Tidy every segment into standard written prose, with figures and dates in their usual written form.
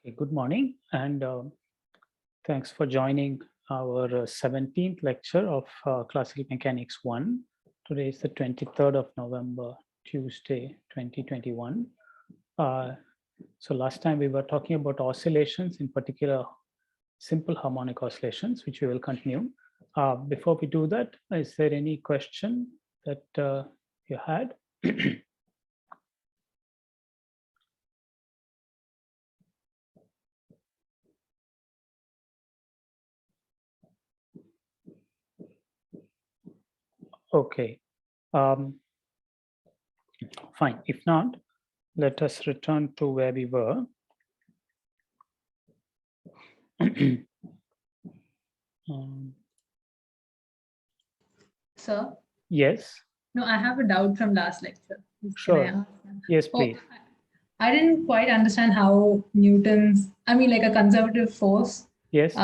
Okay, good morning, and thanks for joining our 17th lecture of Classical Mechanics 1. Today is the 23rd of November, Tuesday, 2021. So last time we were talking about oscillations, in particular simple harmonic oscillations, which we will continue. Before we do that, is there any question that you had? Okay, fine. If not, let us return to where we were. Sir? Yes. No, I have a doubt from last lecture. Sure. Yes, please. I didn't quite understand how Newton's, like a conservative force Yes.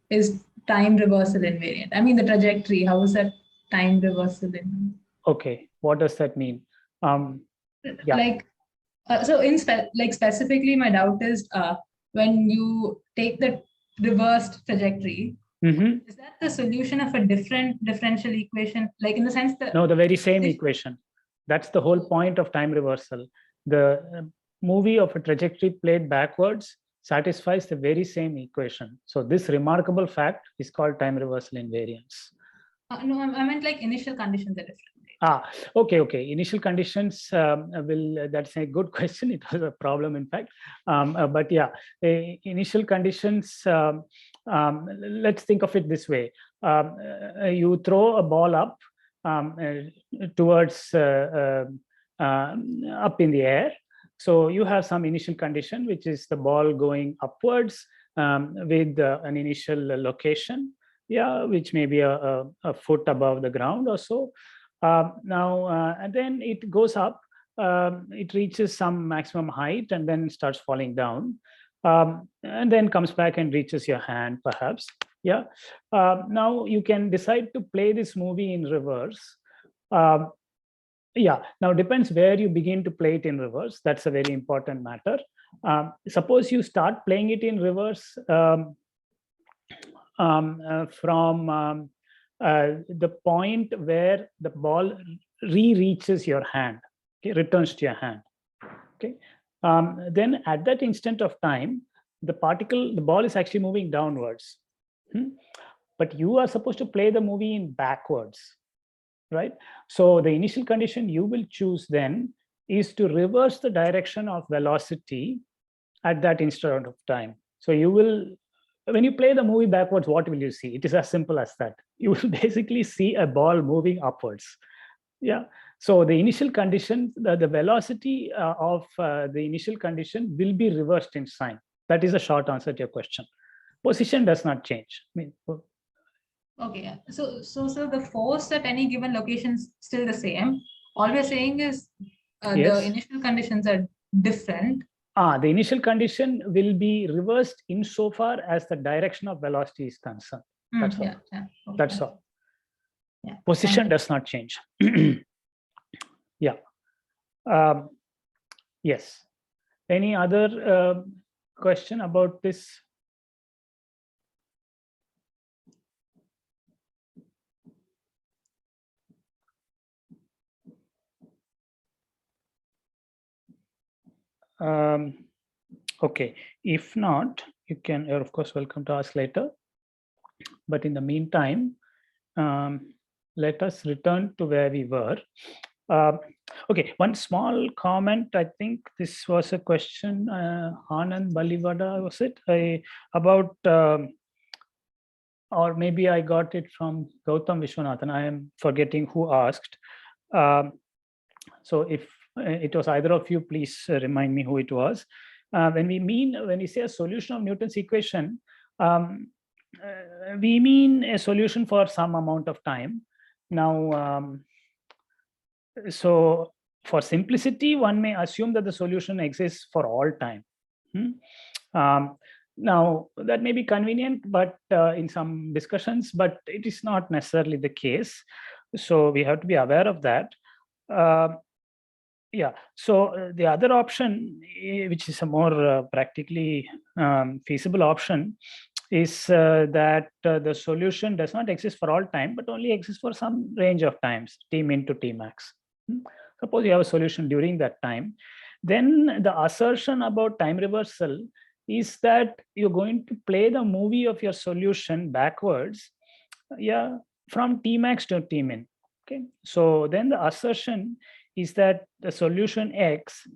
is time reversal invariant. The trajectory, how is that time reversal invariant? Okay, what does that mean? Yeah. So specifically, my doubt is when you take the reversed trajectory, is that the solution of a different differential equation? Like in the sense that no, the very same equation. That's the whole point of time reversal. The movie of a trajectory played backwards satisfies the very same equation. So this remarkable fact is called time reversal invariance. No, I meant like initial conditions are different. Okay. Initial conditions that's a good question. It was a problem, in fact. But yeah, initial conditions, let's think of it this way. You throw a ball up towards up in the air. So you have some initial condition, which is the ball going upwards with an initial location, which may be a foot above the ground or so. And then it goes up, it reaches some maximum height and then starts falling down, and then comes back and reaches your hand, perhaps. Now you can decide to play this movie in reverse. Now depends where you begin to play it in reverse. That's a very important matter. Suppose you start playing it in reverse from the point where the ball reaches your hand, returns to your hand. Then at that instant of time, the ball is actually moving downwards. But you are supposed to play the movie in backwards, right? So the initial condition you will choose then is to reverse the direction of velocity at that instant of time. So you will, when you play the movie backwards, what will you see? It is as simple as that. You will basically see a ball moving upwards. So the initial condition, the velocity of the initial condition will be reversed in sign. That is a short answer to your question. Position does not change. Okay, so the force at any given location is still the same. All we're saying is the initial conditions are different. The initial condition will be reversed insofar as the direction of velocity is concerned. That's all. Okay. That's all. Position does not change. Yes. Any other question about this? Okay, if not, you're of course welcome to ask later. But in the meantime, let us return to where we were. Okay, one small comment. I think this was a question, Anand Balivada, was it? About, or maybe I got it from Gautam Vishwanathan. I am forgetting who asked. So if it was either of you, please remind me who it was. When we say a solution of Newton's equation, we mean a solution for some amount of time. Now, so for simplicity, one may assume that the solution exists for all time. Now, that may be convenient, but in some discussions, but it is not necessarily the case. So we have to be aware of that. Yeah. So the other option, which is a more practically feasible option, is that the solution does not exist for all time, but only exists for some range of times, t min to t max. Suppose you have a solution during that time, then the assertion about time reversal is that you're going to play the movie of your solution backwards, yeah, from t max to t min. Okay. So then the assertion is that the solution X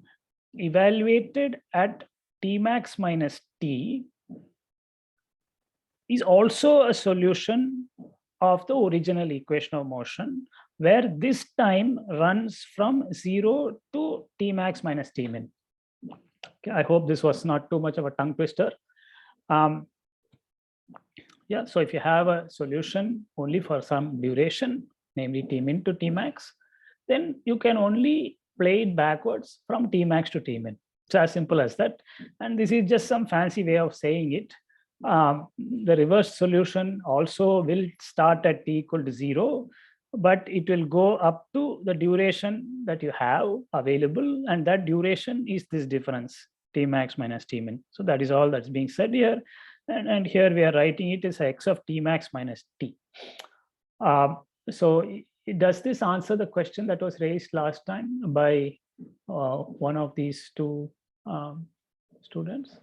evaluated at t max minus t is also a solution of the original equation of motion, where this time runs from 0 to t max minus t min. Okay, I hope this was not too much of a tongue twister. Yeah, so if you have a solution only for some duration, namely t min to t max, then you can only play it backwards from t max to t min. It's as simple as that. And this is just some fancy way of saying it. The reverse solution also will start at t equal to 0, but it will go up to the duration that you have available, and that duration is this difference, t max minus t min. So that is all that's being said here. And here we are writing it as x of t max minus t. So does this answer the question that was raised last time by one of these two students?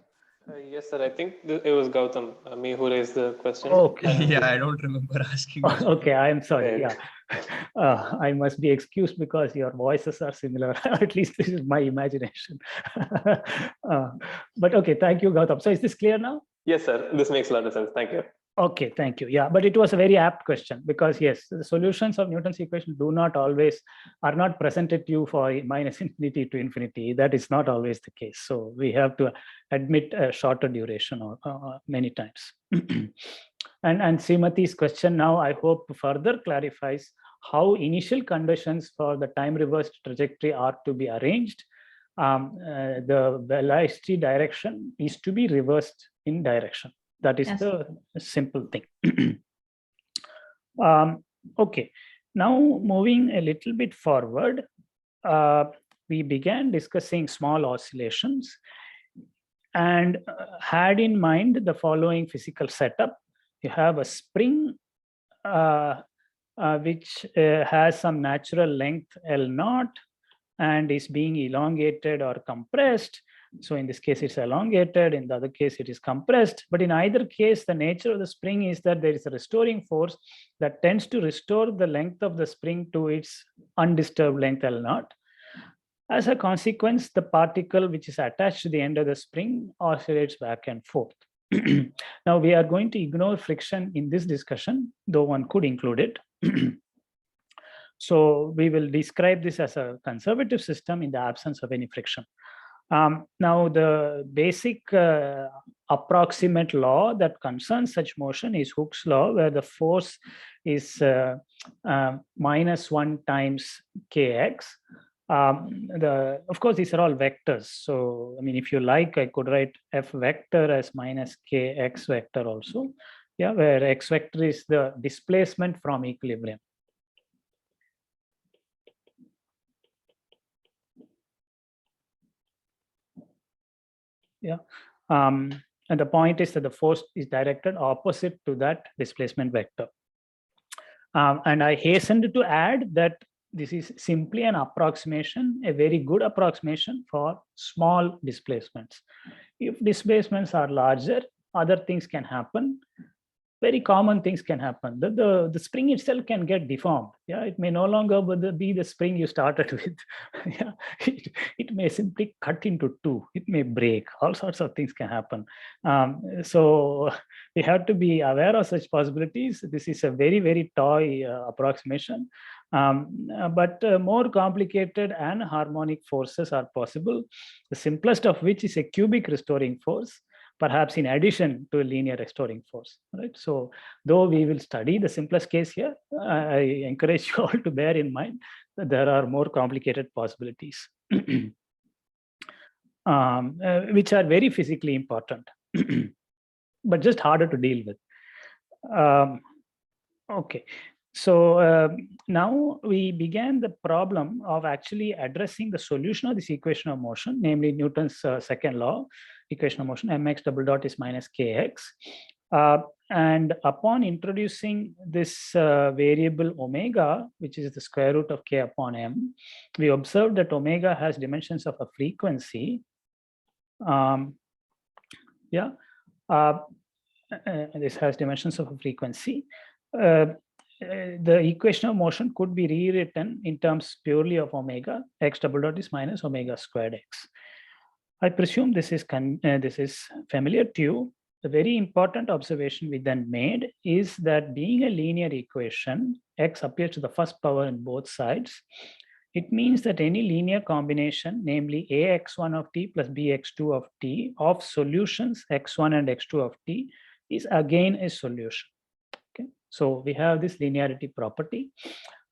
Yes, sir. I think it was Gautam, me who raised the question. Okay. Yeah, I don't remember asking. Okay, I am sorry. Right. Yeah, I must be excused because your voices are similar. At least this is my imagination. But okay, thank you, Gautam. So is this clear now? Yes, sir. This makes a lot of sense. Thank you. Okay, thank you. Yeah, but it was a very apt question because yes, the solutions of Newton's equation are not presented to you for minus infinity to infinity. That is not always the case. So we have to admit a shorter duration or many times. And Srimati's question now, I hope, further clarifies how initial conditions for the time reversed trajectory are to be arranged. The velocity direction is to be reversed in direction. That is the simple thing. Okay, now moving a little bit forward, we began discussing small oscillations and had in mind the following physical setup. You have a spring which has some natural length L0 and is being elongated or compressed. So in this case, it's elongated. In the other case, it is compressed. But in either case, the nature of the spring is that there is a restoring force that tends to restore the length of the spring to its undisturbed length L0. As a consequence, the particle which is attached to the end of the spring oscillates back and forth. Now, we are going to ignore friction in this discussion, though one could include it. So we will describe this as a conservative system in the absence of any friction. Now, the basic approximate law that concerns such motion is Hooke's law, where the force is -1 times kx. Of course, these are all vectors. So, I mean, if you like, I could write F vector as minus kx vector also. Yeah, where x vector is the displacement from equilibrium. Yeah, and the point is that the force is directed opposite to that displacement vector. And I hastened to add that this is simply an approximation, a very good approximation for small displacements. If displacements are larger, other things can happen. Very common things can happen. The spring itself can get deformed. Yeah, it may no longer be the spring you started with. Yeah, it may simply cut into two. It may break. All sorts of things can happen. So we have to be aware of such possibilities. This is a very, very toy approximation. But more complicated and harmonic forces are possible. The simplest of which is a cubic restoring force, perhaps in addition to a linear restoring force, right? So though we will study the simplest case here, I encourage you all to bear in mind that there are more complicated possibilities, which are very physically important, but just harder to deal with. Okay, now we began the problem of actually addressing the solution of this equation of motion, namely Newton's second law, equation of motion, mx double dot is minus kx. And upon introducing this variable omega, which is the square root of k upon m, we observed that omega has dimensions of a frequency. This has dimensions of a frequency. The equation of motion could be rewritten in terms purely of omega. X double dot is minus omega squared x. I presume this is familiar to you. The very important observation we then made is that being a linear equation, x appears to the first power in both sides. It means that any linear combination, namely ax1 of t plus bx2 of t of solutions x1 and x2 of t, is again a solution. Okay, so we have this linearity property,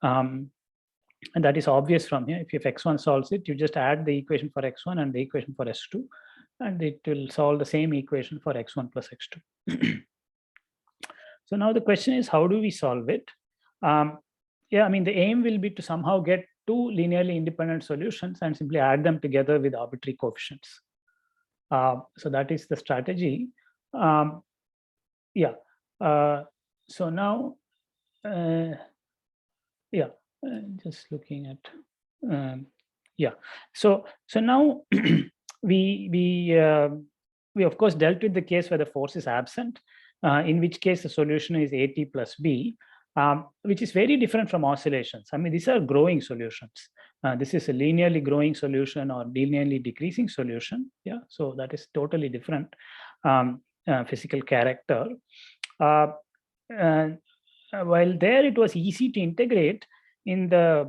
and that is obvious from here. If x1 solves it, you just add the equation for x1 and the equation for s2, and it will solve the same equation for x1 plus x2. So now the question is, how do we solve it? Yeah, I mean, the aim will be to somehow get two linearly independent solutions and simply add them together with arbitrary coefficients. So that is the strategy. So now, just looking at, So now we of course dealt with the case where the force is absent, in which case the solution is AT plus B, which is very different from oscillations. I mean, these are growing solutions. This is a linearly growing solution or linearly decreasing solution. Yeah, so that is totally different physical character. While there it was easy to integrate, in the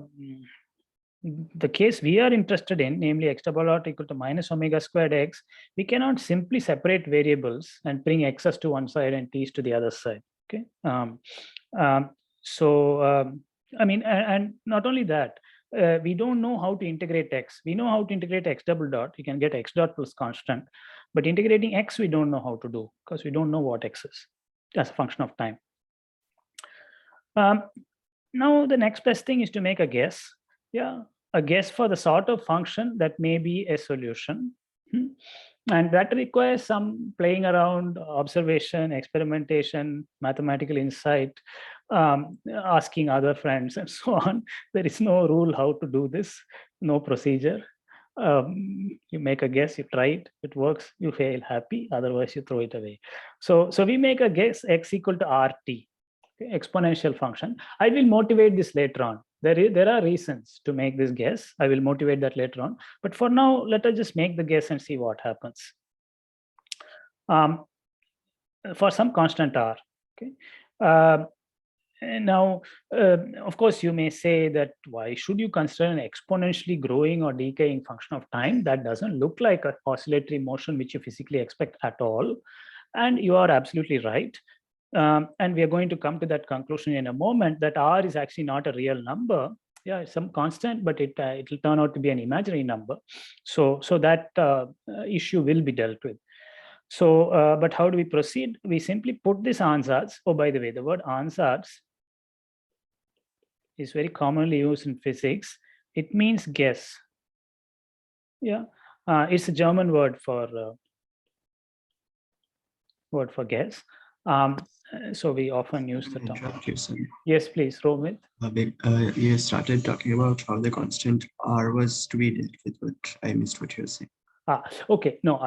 case we are interested in, namely x double dot equal to minus omega squared x, we cannot simply separate variables and bring x's to one side and t's to the other side. Okay. I mean, and not only that, we don't know how to integrate x. We know how to integrate x double dot. You can get x dot plus constant, but integrating x we don't know how to do because we don't know what x is as a function of time. Now the next best thing is to make a guess. Yeah, a guess for the sort of function that may be a solution. And that requires some playing around, observation, experimentation, mathematical insight, asking other friends and so on. There is no rule how to do this, no procedure. You make a guess, you try it, it works, you fail, happy, otherwise you throw it away. So we make a guess x equal to RT, okay, exponential function. I will motivate this later on. There are reasons to make this guess. I will motivate that later on. But for now, let us just make the guess and see what happens. For some constant r. Okay. Now, of course, you may say that why should you consider an exponentially growing or decaying function of time? That doesn't look like an oscillatory motion which you physically expect at all. And you are absolutely right. And we are going to come to that conclusion in a moment, that r is actually not a real number. Yeah, it's some constant, but it will turn out to be an imaginary number. So that issue will be dealt with. So, but how do we proceed? We simply put this ansatz. Oh, by the way, the word ansatz is very commonly used in physics. It means guess. Yeah, it's a German word for guess. So we often use the term. Yes, please, Romit. You started talking about how the constant r was to be dealt with, but I missed what you were saying. Okay, no,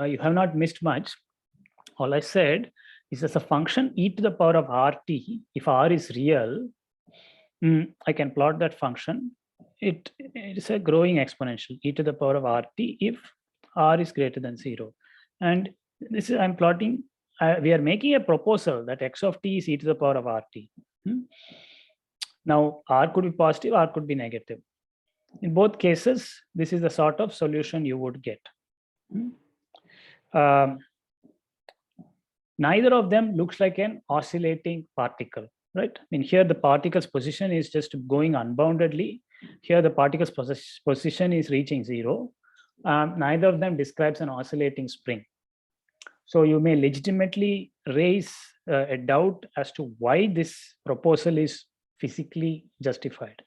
you have not missed much. All I said is, as a function e to the power of RT, if r is real, I can plot that function. It is a growing exponential, e to the power of RT, if r is greater than 0. And this is, I'm plotting, we are making a proposal that x of t is e to the power of RT. Now, r could be positive, r could be negative. In both cases, this is the sort of solution you would get. Neither of them looks like an oscillating particle, right? I mean, here the particle's position is just going unboundedly. Here the particle's position is reaching 0. Neither of them describes an oscillating spring. So you may legitimately raise a doubt as to why this proposal is physically justified?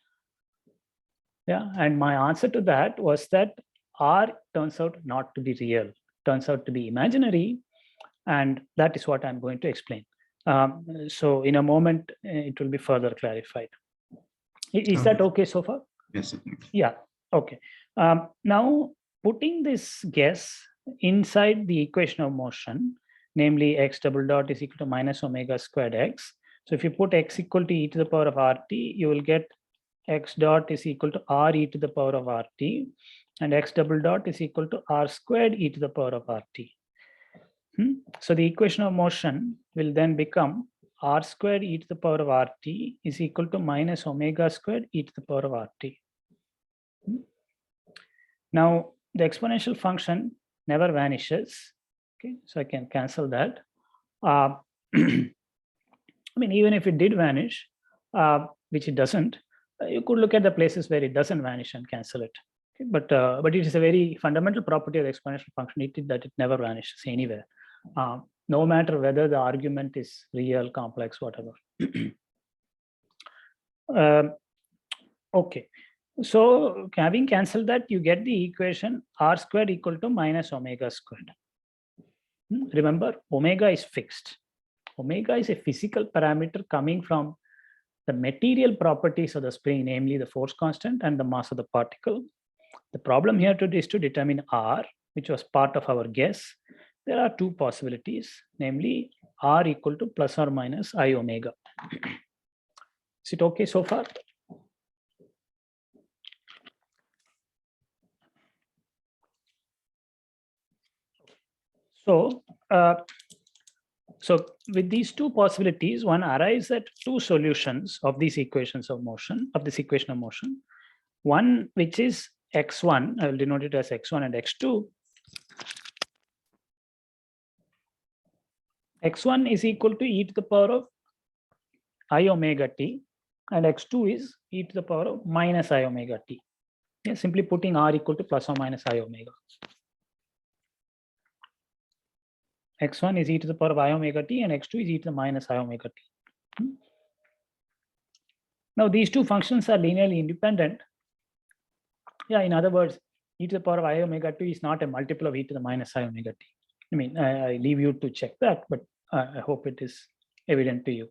Yeah, and my answer to that was that R turns out not to be real, turns out to be imaginary, and that is what I'm going to explain. So in a moment, it will be further clarified. Is that okay so far? Yes, I think. Yeah, okay. Now, putting this guess inside the equation of motion, namely x double dot is equal to minus omega squared x. So if you put x equal to e to the power of RT, you will get x dot is equal to r e to the power of RT, and x double dot is equal to r squared e to the power of RT. So the equation of motion will then become r squared e to the power of RT is equal to minus omega squared e to the power of RT. Now, the exponential function never vanishes. Okay, so I can cancel that. I mean, even if it did vanish, which it doesn't, you could look at the places where it doesn't vanish and cancel it. Okay, but it is a very fundamental property of the exponential function that it never vanishes anywhere, no matter whether the argument is real, complex, whatever. Okay, so having cancelled that, you get the equation r squared equal to minus omega squared. Remember, omega is fixed. Omega is a physical parameter coming from the material properties of the spring, namely the force constant and the mass of the particle. The problem here is to determine r, which was part of our guess. There are two possibilities, namely r equal to plus or minus I omega. Is it okay so far? So, so with these two possibilities, one arrives at two solutions of these equations of motion, of this equation of motion. One which is x1, I will denote it as x1 and x2. X1 is equal to e to the power of I omega t, and x2 is e to the power of minus I omega t. Yeah, simply putting r equal to plus or minus I omega. X1 is e to the power of I omega t, and x2 is e to the minus I omega t. Now, these two functions are linearly independent. Yeah, in other words, e to the power of I omega t is not a multiple of e to the minus I omega t. I mean, I leave you to check that, but I hope it is evident to you.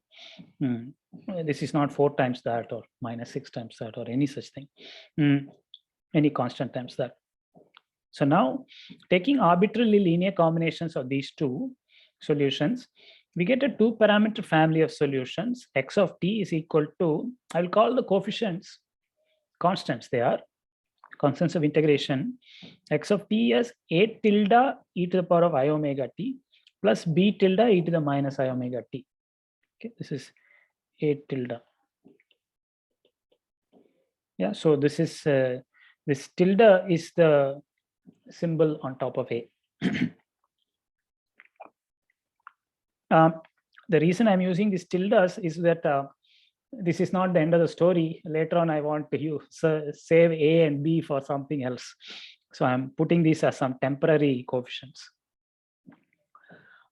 This is not 4 times that or minus 6 times that or any such thing, any constant times that. So now, taking arbitrarily linear combinations of these two solutions, we get a 2-parameter family of solutions. X of t is equal to, I'll call the coefficients constants. They are constants of integration. X of t as a tilde e to the power of I omega t plus b tilde e to the minus I omega t. Okay, this is a tilde. Yeah, so this is this tilde is the symbol on top of a. The reason I'm using these tildes is that this is not the end of the story. Later on, I want to save a and b for something else. So I'm putting these as some temporary coefficients.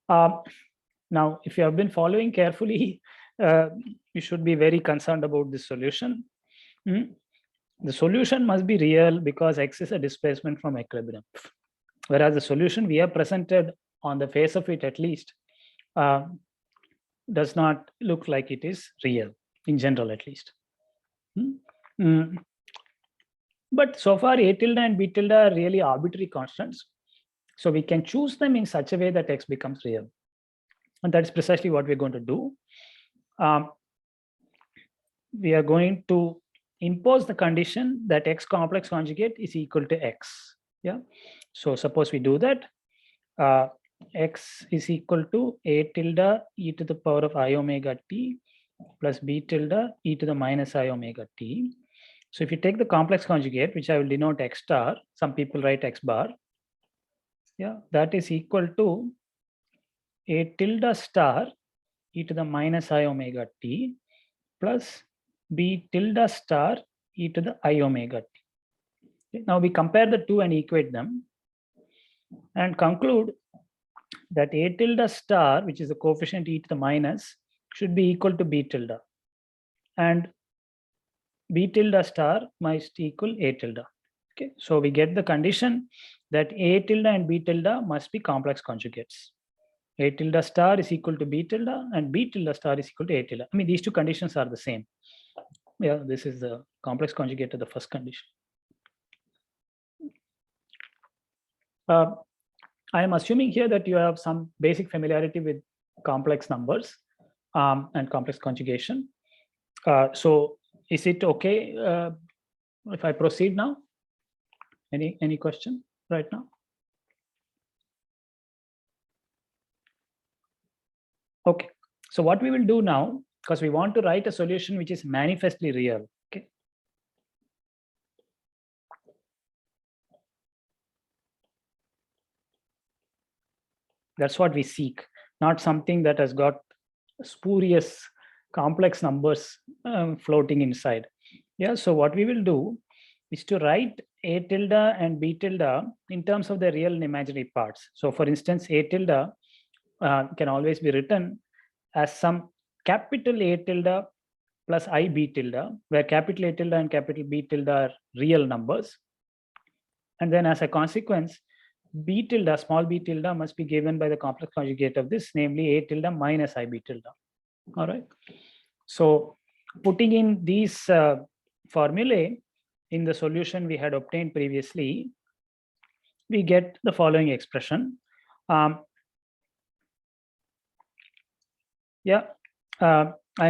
Now, if you have been following carefully, you should be very concerned about this solution. The solution must be real because x is a displacement from equilibrium. Whereas the solution we have presented on the face of it at least does not look like it is real, in general at least. But so far a tilde and b tilde are really arbitrary constants. So we can choose them in such a way that x becomes real. And that's precisely what we're going to do. We are going to impose the condition that x complex conjugate is equal to x. Yeah. So suppose we do that. X is equal to a tilde e to the power of I omega t plus b tilde e to the minus I omega t. So if you take the complex conjugate, which I will denote x star, some people write x bar. Yeah, that is equal to a tilde star e to the minus I omega t plus b tilde star e to the I omega t. Okay, now we compare the two and equate them and conclude that a tilde star, which is the coefficient e to the minus, should be equal to b tilde. And B tilde star must equal A tilde. Okay, so we get the condition that A tilde and B tilde must be complex conjugates. A tilde star is equal to B tilde and B tilde star is equal to A tilde. I mean, these two conditions are the same. Yeah, this is the complex conjugate of the first condition. I am assuming here that you have some basic familiarity with complex numbers and complex conjugation. So is it okay if I proceed now? Any question right now? Okay, so what we will do now, because we want to write a solution which is manifestly real. Okay. That's what we seek, not something that has got spurious complex numbers floating inside. Yeah, so what we will do is to write A tilde and B tilde in terms of the real and imaginary parts. So for instance, A tilde can always be written as some capital A tilde plus I B tilde, where capital A tilde and capital B tilde are real numbers. And then as a consequence, B tilde, small b tilde must be given by the complex conjugate of this, namely A tilde minus I B tilde. All right. So putting in these formulae in the solution we had obtained previously, we get the following expression. I'm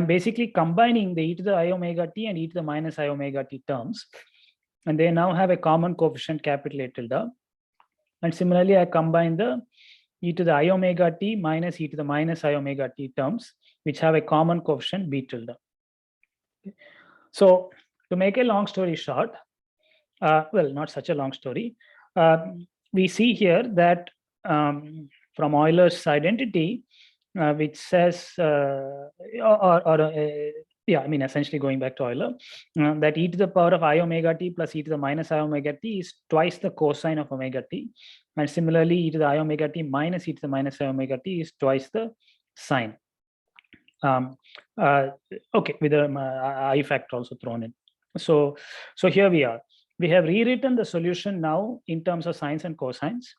basically combining the e to the I omega t and e to the minus I omega t terms, and they now have a common coefficient capital A tilde. And similarly, I combine the e to the I omega t minus e to the minus I omega t terms, which have a common coefficient B tilde. Okay. So to make a long story short, well, not such a long story, we see here that from Euler's identity, which says, essentially going back to Euler, that e to the power of I omega t plus e to the minus I omega t is twice the cosine of omega t. And similarly, e to the I omega t minus e to the minus I omega t is twice the sine. Okay, with the I factor also thrown in. So here we are. We have rewritten the solution now in terms of sines and cosines.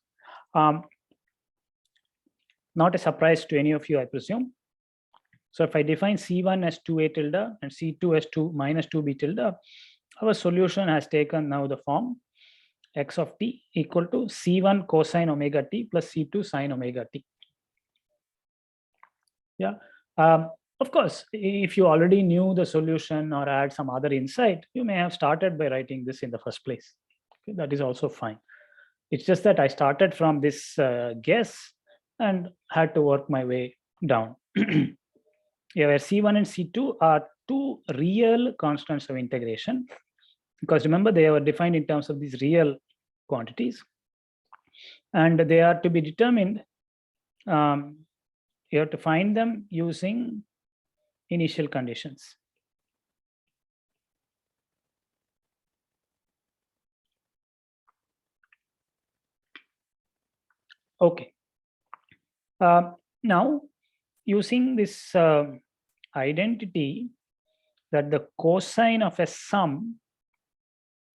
Not a surprise to any of you, I presume. So if I define C1 as 2A tilde and C2 as 2 minus 2B tilde, our solution has taken now the form x of t equal to C1 cosine omega t plus C2 sine omega t. Yeah. Of course, if you already knew the solution or had some other insight, you may have started by writing this in the first place. Okay, that is also fine. It's just that I started from this guess and had to work my way down. Yeah, where C1 and C2 are two real constants of integration, because remember they were defined in terms of these real quantities, and they are to be determined. You have to find them using initial conditions. Okay. Now, using this identity that the cosine of a sum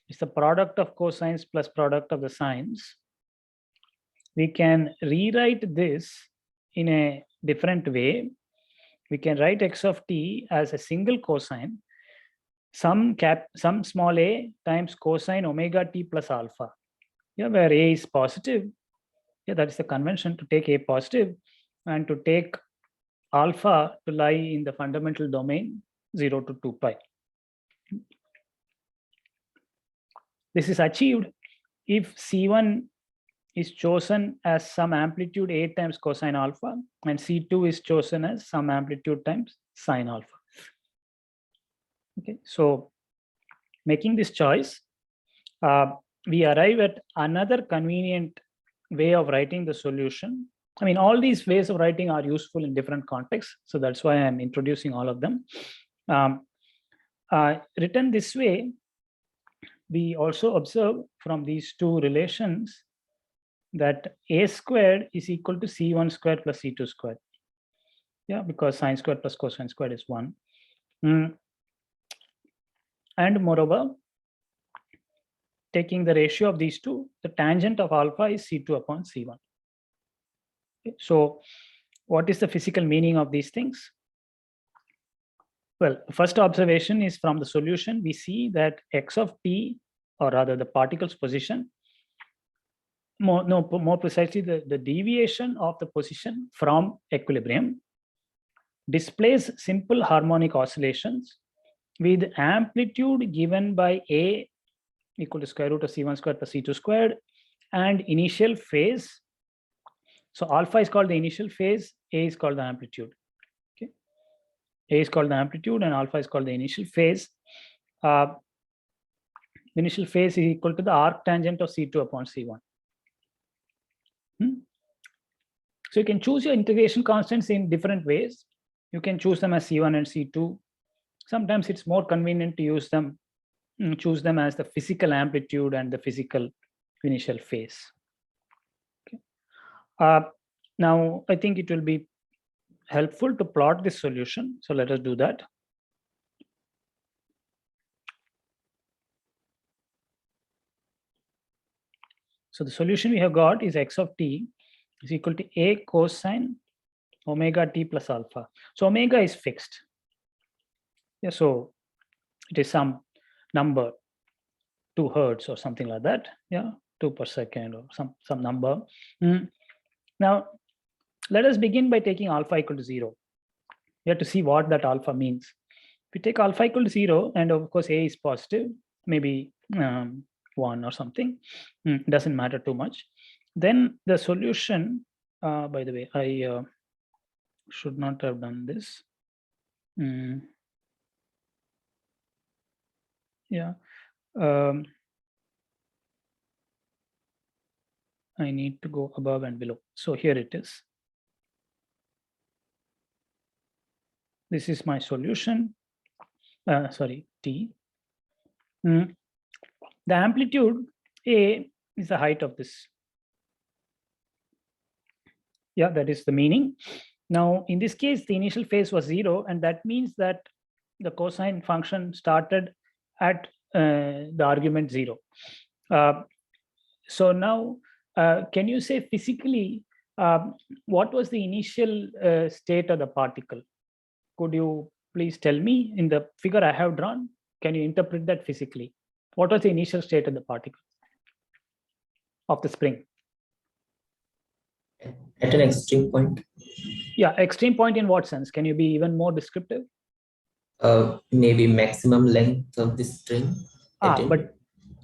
is the product of cosines plus product of the sines, we can rewrite this in a different way. We can write x of t as a single cosine, some small a times cosine omega t plus alpha. Yeah, where a is positive. Yeah, that is the convention, to take a positive and to take alpha to lie in the fundamental domain 0 to 2 pi. This is achieved if C1 is chosen as some amplitude a times cosine alpha and C2 is chosen as some amplitude times sine alpha. Okay, so making this choice, we arrive at another convenient way of writing the solution. I mean, all these ways of writing are useful in different contexts, so that's why I'm introducing all of them. Written this way, we also observe from these two relations that a squared is equal to C1 squared plus C2 squared. Yeah, because sine squared plus cosine squared is 1. And moreover, taking the ratio of these two, the tangent of alpha is C2 upon C1. Okay, so what is the physical meaning of these things? Well, the first observation is from the solution. We see that x of t, or rather the particle's position, more precisely, the deviation of the position from equilibrium displays simple harmonic oscillations with amplitude given by A equal to square root of C1 squared plus C2 squared, and initial phase. So alpha is called the initial phase, A is called the amplitude. Okay, A is called the amplitude and alpha is called the initial phase. The initial phase is equal to the arc tangent of C2 upon C1. So you can choose your integration constants in different ways. You can choose them as C1 and C2. Sometimes it's more convenient to use them, choose them as the physical amplitude and the physical initial phase. Okay. Now, I think it will be helpful to plot this solution. So let us do that. So the solution we have got is x of t is equal to A cosine omega t plus alpha. So omega is fixed. Yeah, so it is some number, 2 hertz or something like that. Yeah, 2 per second or some number. Now, let us begin by taking alpha equal to 0. We have to see what that alpha means. If we take alpha equal to 0, and of course A is positive, maybe 1 or something, doesn't matter too much. Then the solution, by the way, I should not have done this. Yeah. I need to go above and below. So here it is. This is my solution. Sorry, T. The amplitude A is the height of this. Yeah, that is the meaning. Now, in this case, the initial phase was 0, and that means that the cosine function started at the argument 0. So now, can you say physically, what was the initial state of the particle? Could you please tell me in the figure I have drawn? Can you interpret that physically? What was the initial state of the particle, of the spring? At an extreme point. Yeah, extreme point in what sense? Can you be even more descriptive? Maybe maximum length of the string. But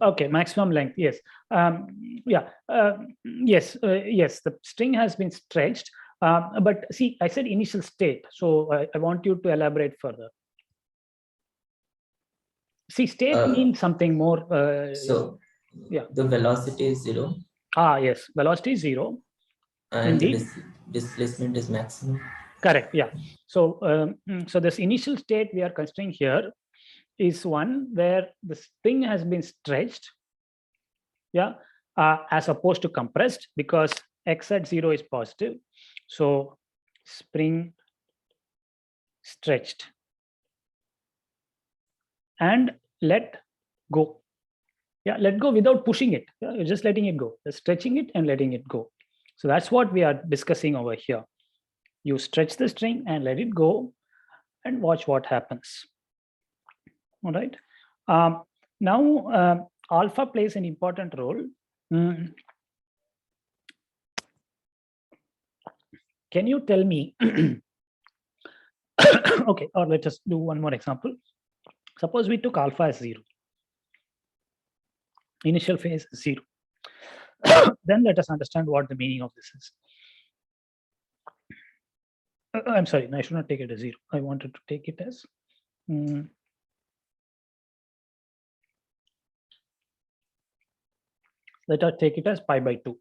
okay, maximum length. Yes. Yes. Yes. The string has been stretched. But see, I said initial state. So I want you to elaborate further. See, state means something more. So yeah, the velocity is 0. Yes, velocity is 0. And indeed. Displacement is maximum. Correct. Yeah. So so this initial state we are considering here is one where the spring has been stretched, yeah, as opposed to compressed, because x at 0 is positive. So spring stretched and let go. Yeah, let go without pushing it. Yeah, you're just letting it go. You're stretching it and letting it go. So that's what we are discussing over here. You stretch the string and let it go and watch what happens. All right. Now, alpha plays an important role. Can you tell me? Okay, or let us do one more example. Suppose we took alpha as 0. Initial phase is 0. Then let us understand what the meaning of this is. I'm sorry, I should not take it as 0. I wanted to take it as let us take it as pi by 2.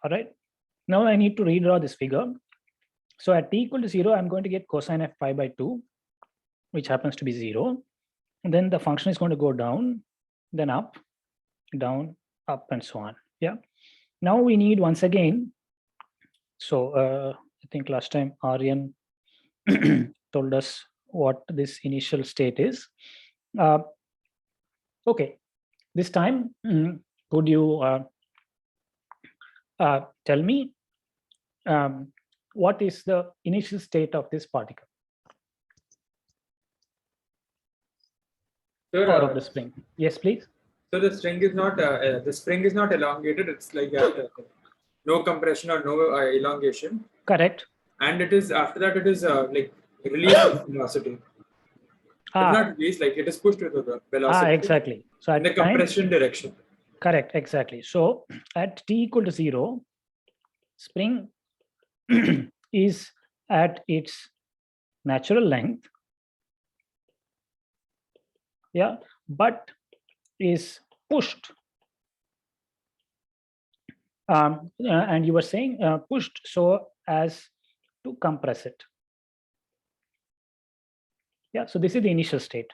All right. Now I need to redraw this figure. So at t equal to 0, I'm going to get cosine of pi by 2, which happens to be 0. And then the function is going to go down, then up, down, up, and so on. Yeah. Now we need once again. So I think last time Aryan told us what this initial state is. Okay, this time, could you tell me what is the initial state of this particle Sir, or of the spring? Yes, please. so the spring is not elongated. It's like no compression or no elongation. Correct. And it is after that it is like released with velocity. It's not released, like it is pushed with the velocity. Exactly. So in the at time, compression direction. correct, exactly. So at t equal to 0, spring is at its natural length, yeah, but is pushed. And you were saying pushed so as to compress it. Yeah, so this is the initial state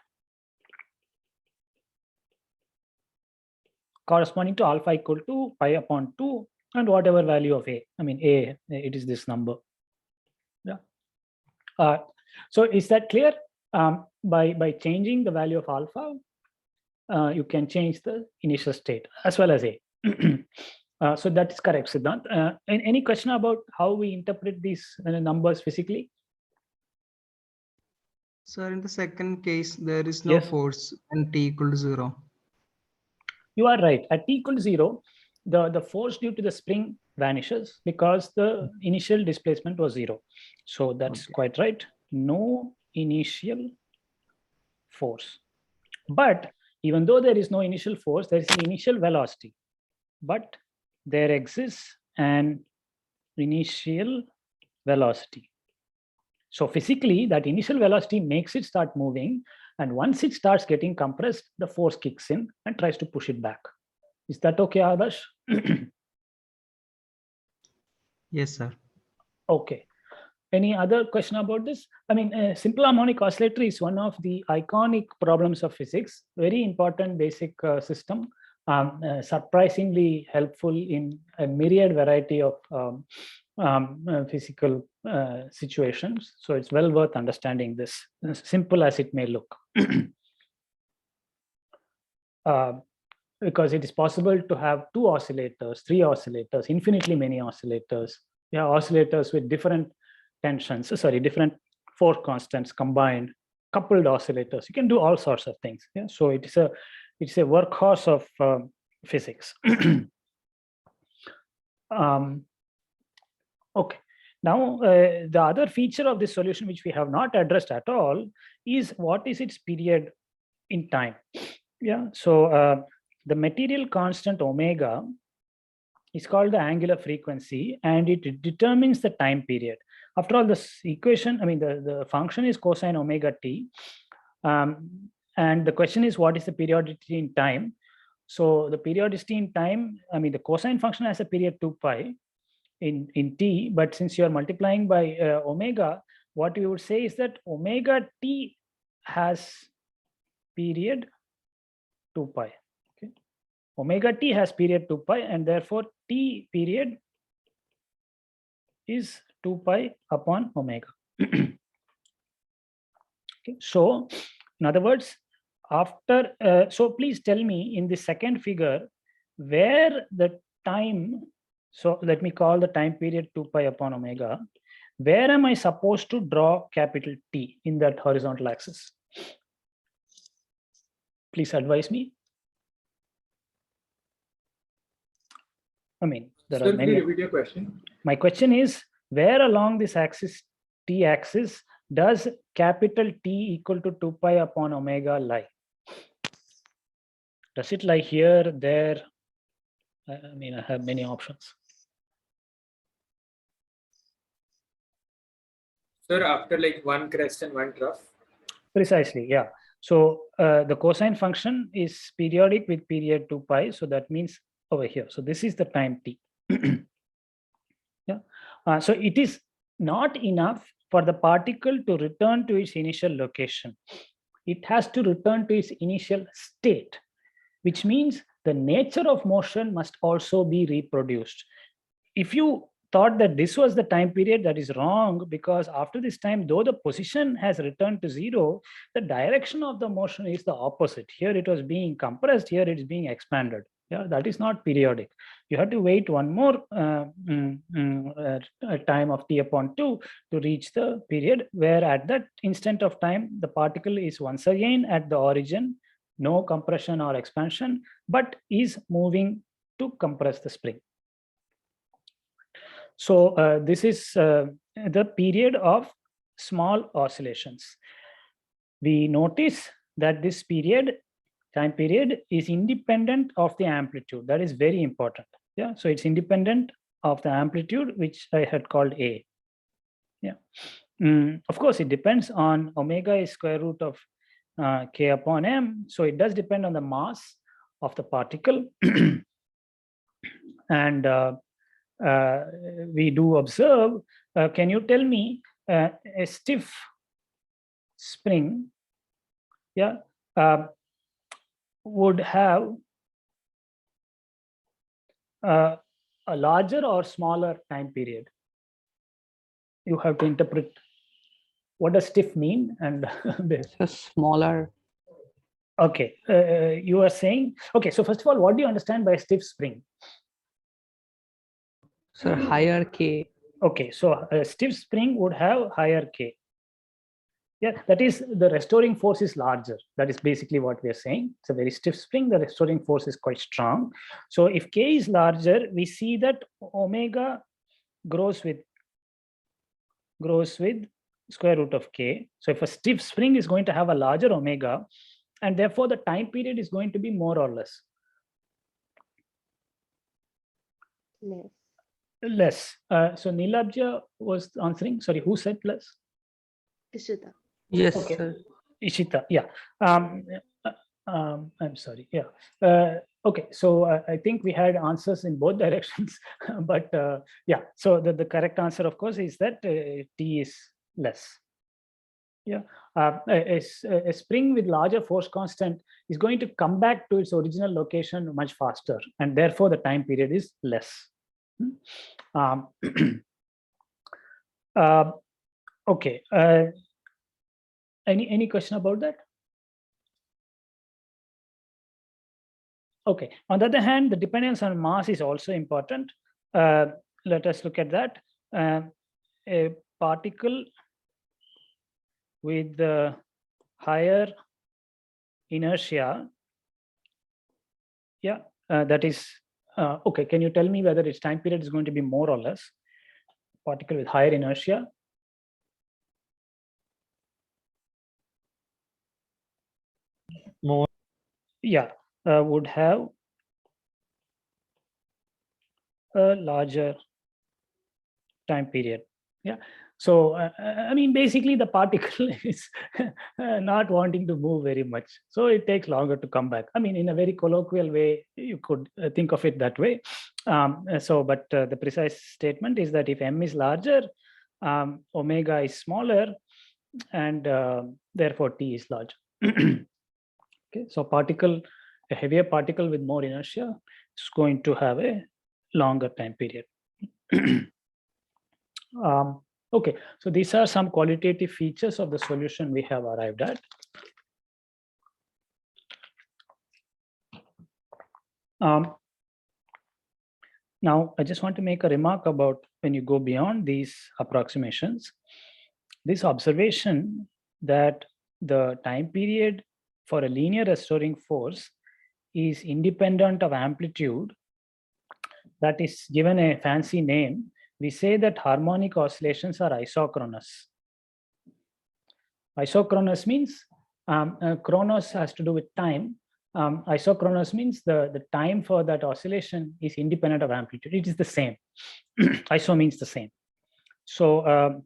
corresponding to alpha equal to pi upon 2 and whatever value of a. I mean, a, it is this number. Yeah. So is that clear? By changing the value of alpha, you can change the initial state as well as a. So that is correct, Siddhant. Any question about how we interpret these numbers physically? Sir, in the second case, there is no Yes. force when t equal to 0. You are right. At t equal to 0, the force due to the spring vanishes because the initial displacement was 0. So that's quite right. No initial force. But even though there is no initial force, there is an initial velocity. But there exists an initial velocity. So physically, that initial velocity makes it start moving. And once it starts getting compressed, the force kicks in and tries to push it back. Is that okay, Adarsh? Yes, sir. Okay. Any other question about this? I mean, simple harmonic oscillator is one of the iconic problems of physics. Very important basic system. Surprisingly helpful in a myriad variety of physical situations. So it's well worth understanding this, as simple as it may look. Because it is possible to have 2 oscillators, 3 oscillators, infinitely many oscillators. Yeah, oscillators with different tensions, different force constants combined, coupled oscillators. You can do all sorts of things. Yeah, so it's a workhorse of physics. Okay. Now, the other feature of this solution, which we have not addressed at all, is what is its period in time. Yeah. So the material constant omega is called the angular frequency, and it determines the time period. After all, this equation, I mean, the function is cosine omega t. And the question is, what is the periodicity in time? So the periodicity in time, I mean, the cosine function has a period 2 pi in t, but since you are multiplying by omega, what we would say is that omega t has period 2 pi. Okay, omega t has period 2 pi, and therefore t period is 2 pi upon omega. Okay, so in other words, after so please tell me in the second figure where the time, so let me call the time period 2 pi upon omega, where am I supposed to draw capital T in that horizontal axis? Please advise me. I mean, there are many. Repeat your question. My question is, where along this axis, T axis, does capital T equal to 2 pi upon omega lie? Does it lie here, there? I mean, I have many options. Sir, after like one crest and one trough. Precisely, yeah. So the cosine function is periodic with period 2 pi. So that means over here. So this is the time t. Yeah. So it is not enough for the particle to return to its initial location. It has to return to its initial state, which means the nature of motion must also be reproduced. If you thought that this was the time period. That is wrong, because after this time, though the position has returned to 0, the direction of the motion is the opposite. Here it was being compressed, here it is being expanded. Yeah, that is not periodic. You have to wait one more time of t/2 to reach the period where at that instant of time, the particle is once again at the origin, no compression or expansion, but is moving to compress the spring. So this is the period of small oscillations. We notice that this time period is independent of the amplitude. That is very important. Yeah, so it's independent of the amplitude, which I had called A. Yeah, of course, it depends on omega is square root of k upon m. So it does depend on the mass of the particle. And we do observe, can you tell me a stiff spring, yeah, would have a larger or smaller time period? You have to interpret what does stiff mean and So smaller. okay, you are saying, okay, so first of all, what do you understand by stiff spring? So higher K. Okay, so a stiff spring would have higher K. Yeah, that is, the restoring force is larger. That is basically what we are saying. It's a very stiff spring. The restoring force is quite strong. So if K is larger, we see that omega grows with square root of K. So if a stiff spring is going to have a larger omega, and therefore the time period is going to be more or less. Less. So Nilabja was answering. Sorry, who said less? Ishita. Yes, Okay. sir. Ishita, yeah. I'm sorry, yeah. Okay, so I think we had answers in both directions, but yeah, so the correct answer, of course, is that T is less. Yeah, a spring with larger force constant is going to come back to its original location much faster, and therefore the time period is less. Okay. Any question about that? Okay. On the other hand, the dependence on mass is also important. Let us look at that. A particle with the higher inertia, yeah, that is okay. Can you tell me whether its time period is going to be more or less? Particle with higher inertia. More. Yeah, would have a larger time period. Yeah. So, I mean, basically the particle is not wanting to move very much. So it takes longer to come back. I mean, in a very colloquial way, you could think of it that way. But the precise statement is that if m is larger, omega is smaller, and therefore T is larger. Okay, so a heavier particle with more inertia is going to have a longer time period. Okay, so these are some qualitative features of the solution we have arrived at. Now, I just want to make a remark about when you go beyond these approximations, this observation that the time period for a linear restoring force is independent of amplitude, that is given a fancy name. We say that harmonic oscillations are isochronous. Isochronous means chronos has to do with time. Isochronous means the time for that oscillation is independent of amplitude. It is the same. Iso means the same. So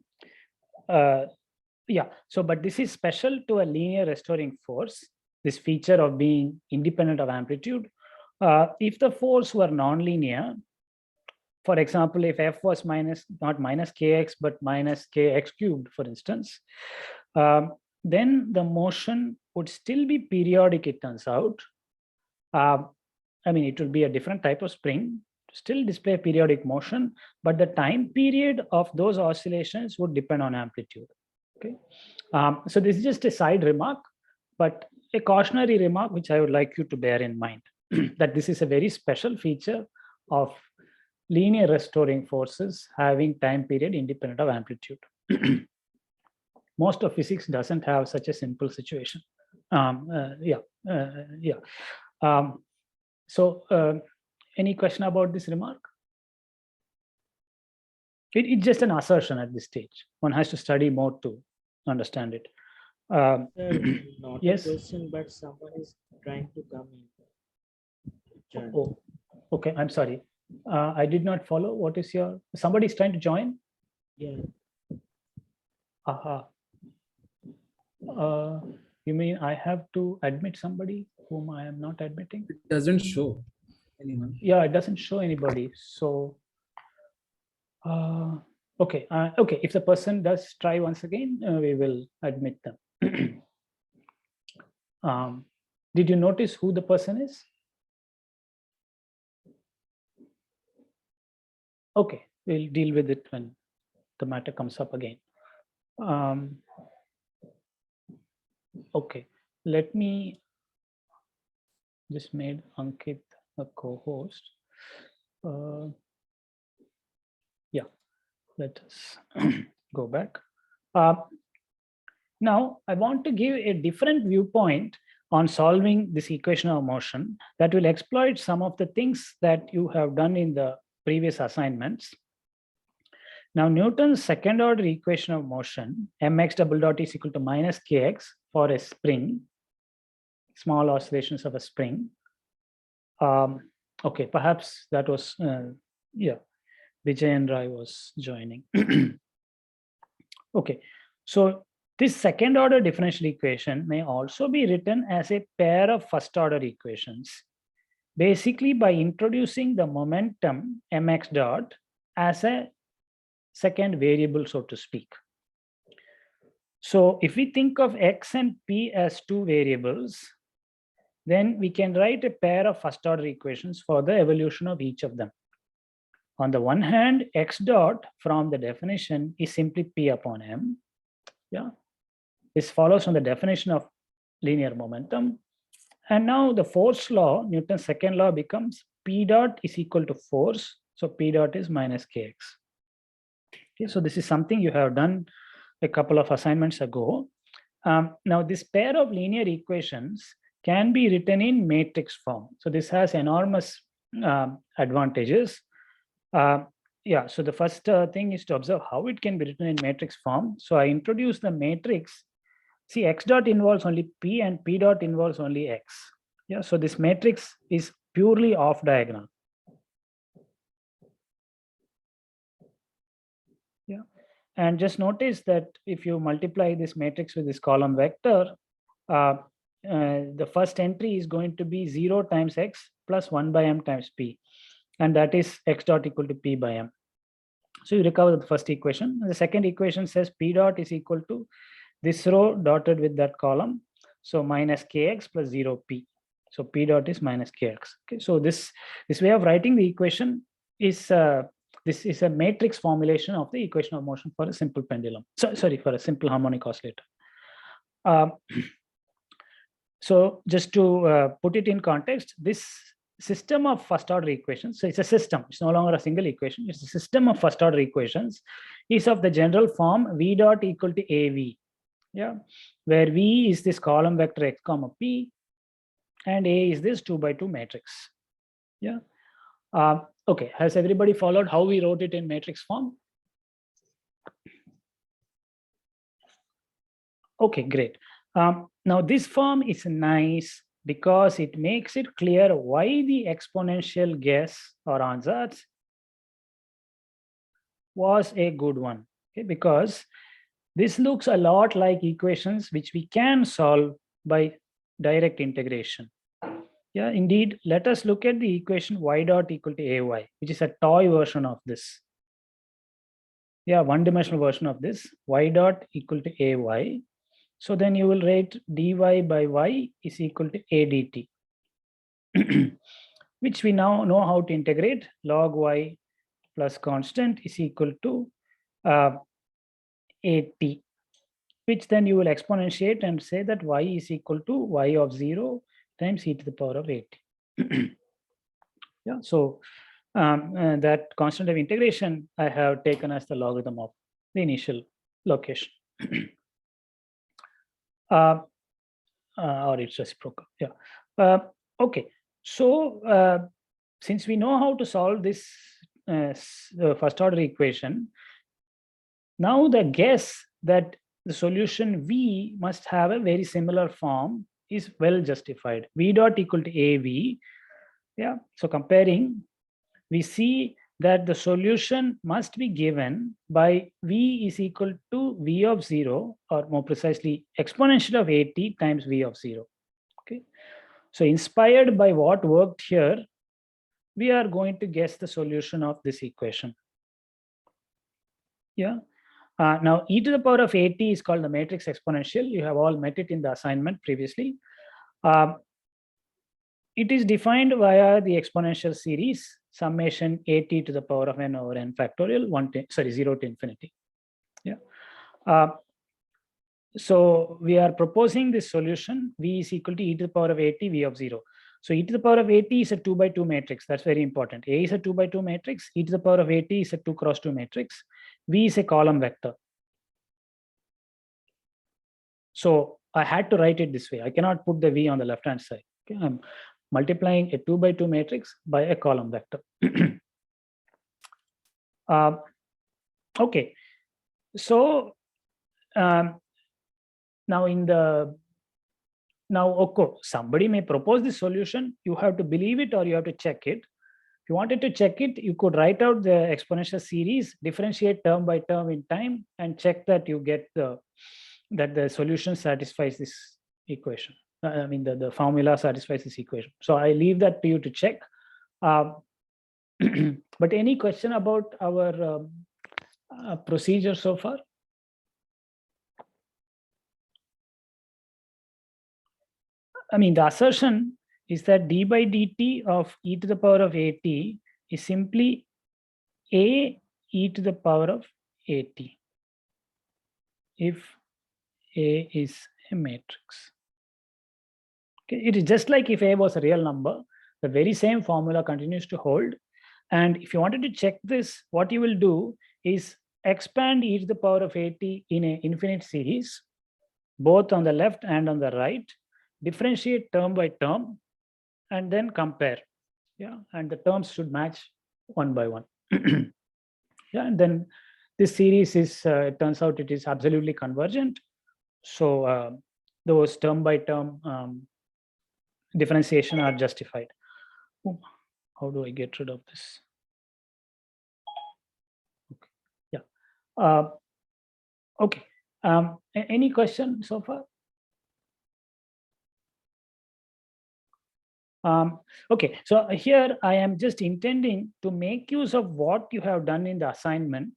yeah, so but this is special to a linear restoring force, this feature of being independent of amplitude. If the force were nonlinear, for example, if F was not minus kx, but minus kx cubed, for instance, then the motion would still be periodic, it turns out. I mean, it would be a different type of spring, still display periodic motion, but the time period of those oscillations would depend on amplitude. Okay, so this is just a side remark, but a cautionary remark which I would like you to bear in mind that this is a very special feature of linear restoring forces having time period independent of amplitude. Most of physics doesn't have such a simple situation. Any question about this remark? It's just an assertion at this stage. One has to study more to understand it. Not yes? a question, but someone is trying to come in. Oh, okay, I'm sorry. I did not follow. What is your, somebody is trying to join? Yeah. Aha. You mean I have to admit somebody whom I am not admitting? It doesn't show anyone. Yeah, it doesn't show anybody. So, okay. Okay, if the person does try once again, we will admit them. Did you notice who the person is? Okay, we'll deal with it when the matter comes up again. Okay, let me just made Ankit a co-host. Yeah, let us go back. Now, I want to give a different viewpoint on solving this equation of motion that will exploit some of the things that you have done in the previous assignments. Now, Newton's second order equation of motion, mx double dot is equal to minus kx for a spring, small oscillations of a spring. Okay, perhaps that was, yeah, Vijay and Rai was joining. Okay, so this second order differential equation may also be written as a pair of first order equations, basically by introducing the momentum mx dot as a second variable, so to speak. So if we think of x and p as two variables, then we can write a pair of first order equations for the evolution of each of them. On the one hand, x dot from the definition is simply p upon m. Yeah, this follows from the definition of linear momentum. And now the force law, Newton's second law, becomes p dot is equal to force. So p dot is minus kx. Okay, so this is something you have done a couple of assignments ago. Now this pair of linear equations can be written in matrix form. So this has enormous advantages. Yeah, so the first thing is to observe how it can be written in matrix form. So I introduce the matrix. See, x dot involves only p and p dot involves only x. Yeah, so this matrix is purely off diagonal. Yeah, and just notice that if you multiply this matrix with this column vector, the first entry is going to be 0 times x plus 1 by m times p, and that is x dot equal to p by m. So you recover the first equation. The second equation says p dot is equal to this row dotted with that column, so minus kx plus 0p. So p dot is minus kx. Okay, so this way of writing the equation is this is a matrix formulation of the equation of motion for a simple pendulum. So, sorry, for a simple harmonic oscillator. So just to put it in context, this system of first order equations, so it's a system, it's no longer a single equation, it's a system of first order equations, is of the general form v dot equal to av. Yeah, where v is this column vector x comma p and a is this 2 by 2 matrix. Yeah. Okay, has everybody followed how we wrote it in matrix form? Okay, great. Now this form is nice because it makes it clear why the exponential guess or ansatz was a good one. Okay, because this looks a lot like equations which we can solve by direct integration. Yeah, indeed, let us look at the equation y dot equal to ay, which is a toy version of this. Yeah, one-dimensional version of this, y dot equal to ay. So then you will write dy by y is equal to a dt. which we now know how to integrate. Log y plus constant is equal to 8t, which then you will exponentiate and say that y is equal to y of 0 times e to the power of 8. Yeah, so that constant of integration I have taken as the logarithm of the initial location. Or its reciprocal. Yeah. Okay. So since we know how to solve this first order equation, now the guess that the solution V must have a very similar form is well justified. V dot equal to AV. Yeah. So comparing, we see that the solution must be given by V is equal to V of 0, or more precisely exponential of 80 times V of 0. Okay. So inspired by what worked here, we are going to guess the solution of this equation. Yeah. Now e to the power of 80 is called the matrix exponential. You have all met it in the assignment previously. It is defined via the exponential series summation 80 to the power of n over n factorial 0 to infinity. Yeah. So we are proposing this solution V is equal to e to the power of 80 V of 0. So e to the power of 80 is a 2 by 2 matrix. That's very important. A is a 2 by 2 matrix. E to the power of 80 is a 2 cross 2 matrix. V is a column vector. So I had to write it this way. I cannot put the V on the left hand side. Okay? I'm multiplying a 2 by 2 matrix by a column vector. Okay. So somebody may propose this solution. You have to believe it or you have to check it. If you wanted to check it, you could write out the exponential series, differentiate term by term in time, and check that you get that the solution satisfies this equation. I mean, the formula satisfies this equation. So I leave that to you to check. But any question about our procedure so far? I mean, the assertion is that d by dt of e to the power of 80 is simply a e to the power of 80 if A is a matrix. Okay, it is just like if A was a real number, the very same formula continues to hold. And if you wanted to check this, what you will do is expand e to the power of 80 in an infinite series, both on the left and on the right, differentiate term by term, and then compare. Yeah, and the terms should match one by one. Yeah, and then this series is, it turns out it is absolutely convergent. So those term by term differentiation are justified. Oh, how do I get rid of this? Okay. Yeah. Okay. Any question so far? Okay, so here I am just intending to make use of what you have done in the assignment.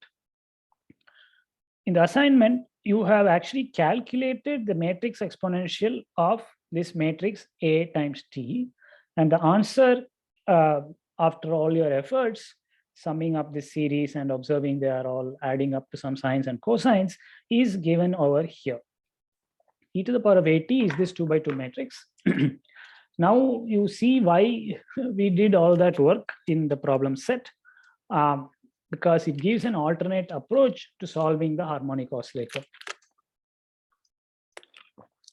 In the assignment, you have actually calculated the matrix exponential of this matrix A times T, and the answer, after all your efforts, summing up this series and observing they are all adding up to some sines and cosines, is given over here. E to the power of 80 is this 2 by 2 matrix. Now you see why we did all that work in the problem set, because it gives an alternate approach to solving the harmonic oscillator.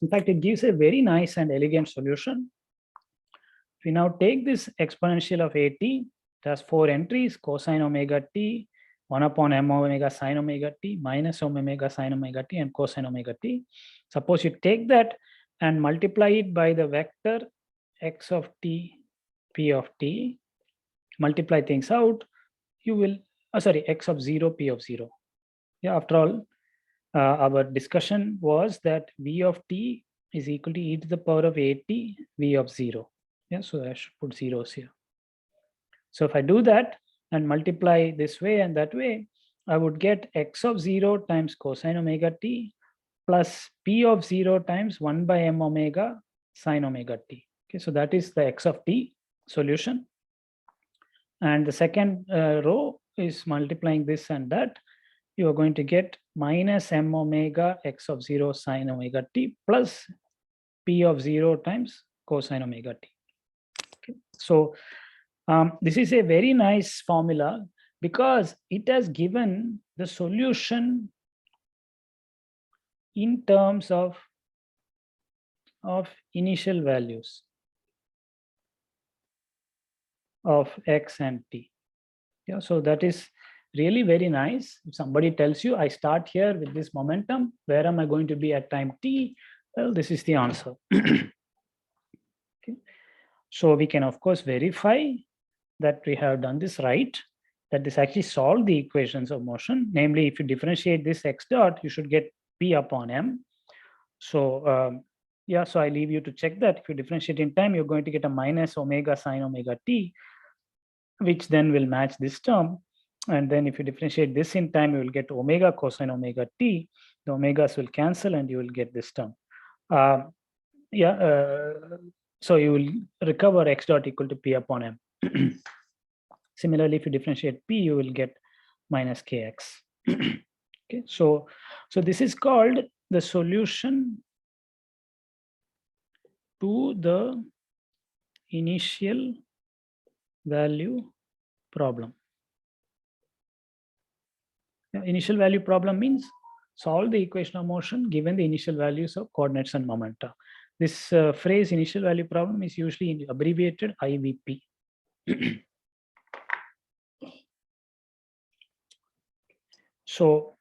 In fact, it gives a very nice and elegant solution. If we now take this exponential of 80, it has 4 entries: cosine omega t, 1 upon m omega sine omega t, minus omega sine omega t, and cosine omega t. Suppose you take that and multiply it by the vector x of t, p of t, multiply things out, you will, x of 0, p of 0. Yeah, after all, our discussion was that v of t is equal to e to the power of 80 v of 0. Yeah, so I should put zeros here. So if I do that and multiply this way and that way, I would get x of 0 times cosine omega t plus p of 0 times 1 by m omega sine omega t. Okay, so that is the x of t solution. and the second row is multiplying this and that, you are going to get minus m omega x of 0 sine omega t plus p of 0 times cosine omega t. Okay. So this is a very nice formula because it has given the solution in terms of initial values of x and t. Yeah, so that is really very nice. If somebody tells you, I start here with this momentum, where am I going to be at time t? Well, this is the answer. Okay. So we can, of course, verify that we have done this right, that this actually solved the equations of motion. Namely, if you differentiate this x dot, you should get p upon m. So yeah, so I leave you to check that. If you differentiate in time, you're going to get a minus omega sine omega t, which then will match this term. And then if you differentiate this in time, you will get omega cosine omega t. The omegas will cancel and you will get this term. So you will recover x dot equal to p upon m. Similarly, if you differentiate p, you will get minus kx. Okay, so this is called the solution to the initial value problem. Initial value problem means solve the equation of motion given the initial values of coordinates and momenta. This phrase initial value problem is usually abbreviated IVP. So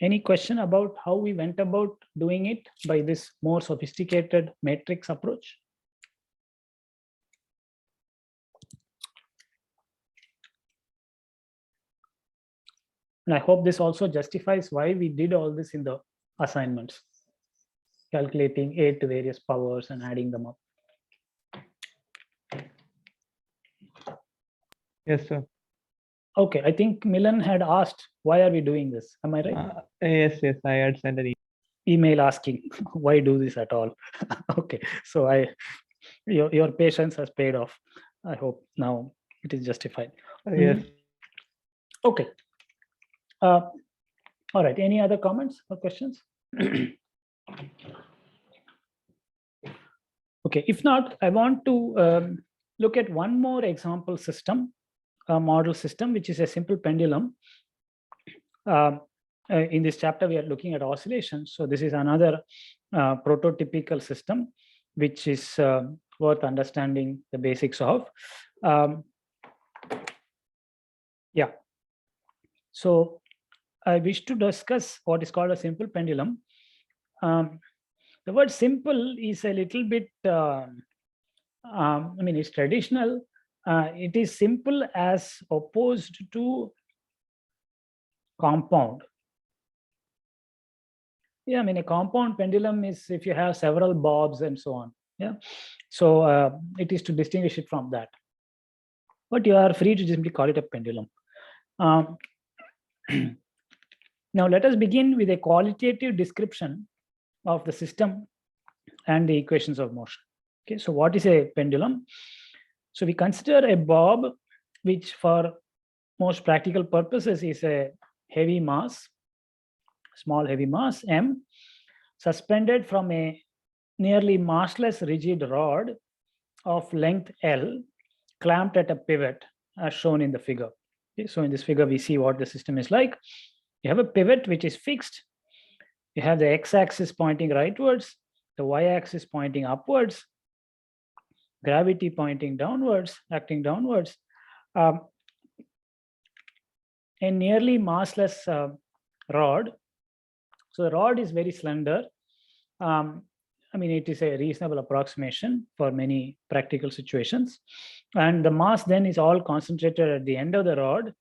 any question about how we went about doing it by this more sophisticated matrix approach? And I hope this also justifies why we did all this in the assignments, calculating A to various powers and adding them up. Yes, sir. Okay, I think Milan had asked, why are we doing this? Am I right? Yes, I had sent an email asking, why do this at all? Okay, so your patience has paid off. I hope now it is justified. Yes. Okay. All right, any other comments or questions? Okay, if not, I want to look at one more example system, a model system, which is a simple pendulum. In this chapter, we are looking at oscillations. So this is another prototypical system, which is worth understanding the basics of. Yeah. So I wish to discuss what is called a simple pendulum. The word simple is a little bit, I mean, it's traditional. It is simple as opposed to compound. Yeah, I mean, a compound pendulum is if you have several bobs and so on. Yeah, so it is to distinguish it from that. But you are free to simply call it a pendulum. Now, let us begin with a qualitative description of the system and the equations of motion. Okay, so what is a pendulum? So we consider a bob, which for most practical purposes is a heavy mass, small heavy mass, M, suspended from a nearly massless rigid rod of length L, clamped at a pivot, as shown in the figure. Okay, so in this figure, we see what the system is like. You have a pivot which is fixed. You have the x-axis pointing rightwards, the y-axis pointing upwards, gravity pointing downwards, acting downwards. A nearly massless rod. So the rod is very slender. I mean, it is a reasonable approximation for many practical situations. And the mass then is all concentrated at the end of the rod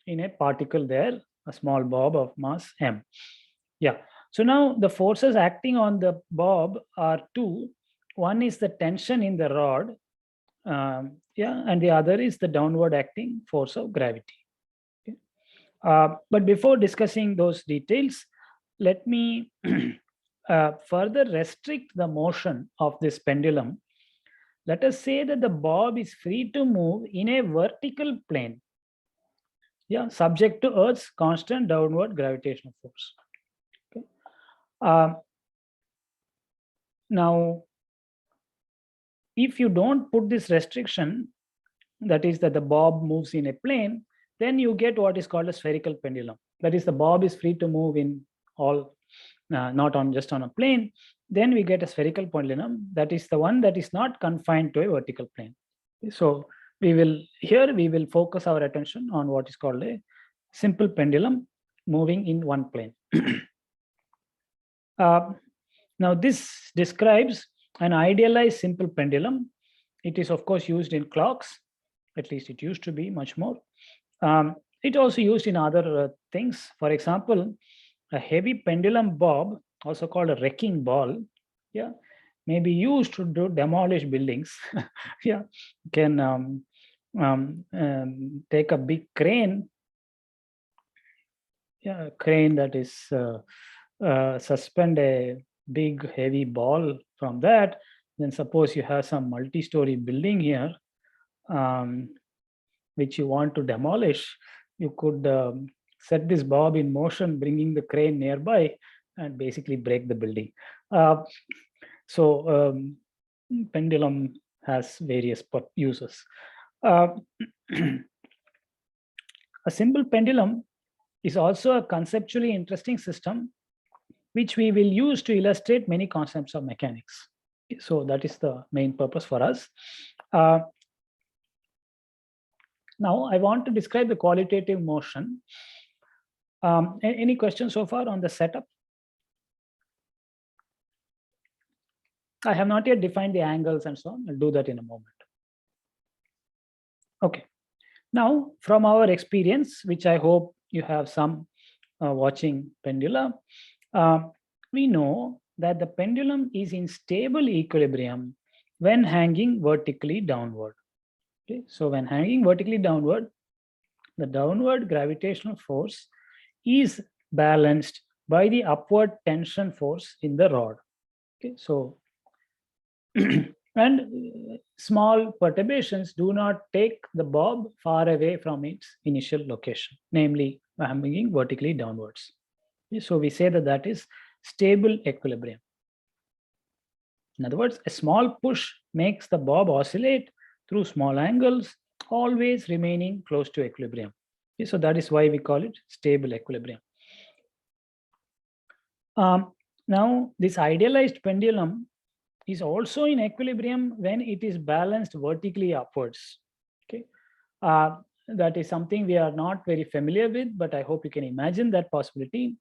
in a particle there, a small bob of mass M. Yeah. So now the forces acting on the bob are two. One is the tension in the rod, and the other is the downward acting force of gravity. Okay. But before discussing those details, let me further restrict the motion of this pendulum, let us say that the bob is free to move in a vertical plane, subject to Earth's constant downward gravitational force. Okay. Now, if you don't put this restriction, that is that the bob moves in a plane, then you get what is called a spherical pendulum. That is, the bob is free to move in all, not on just on a plane. Then we get a spherical pendulum. That is the one that is not confined to a vertical plane. So we will focus our attention on what is called a simple pendulum moving in one plane. Now this describes an idealized simple pendulum. It is of course used in clocks. At least it used to be much more. It also used in other things. For example, a heavy pendulum bob, also called a wrecking ball, may be used to demolish buildings. Can take a big crane, crane that is suspend a big heavy ball from that. Then suppose you have some multi-story building here, which you want to demolish. You could set this bob in motion, bringing the crane nearby and basically break the building. Pendulum has various uses. A simple pendulum is also a conceptually interesting system, which we will use to illustrate many concepts of mechanics. So that is the main purpose for us. Now I want to describe the qualitative motion. Any questions so far on the setup? I have not yet defined the angles and so on. I'll do that in a moment. Okay. Now, from our experience, which I hope you have some watching pendulum, we know that the pendulum is in stable equilibrium when hanging vertically downward. Okay. So when hanging vertically downward, the downward gravitational force is balanced by the upward tension force in the rod. Okay. So and small perturbations do not take the bob far away from its initial location, namely hanging vertically downwards. Okay. So we say that that is stable equilibrium. In other words, a small push makes the bob oscillate through small angles, always remaining close to equilibrium. Okay. So that is why we call it stable equilibrium. Now, this idealized pendulum is also in equilibrium when it is balanced vertically upwards. Okay, that is something we are not very familiar with, but I hope you can imagine that possibility.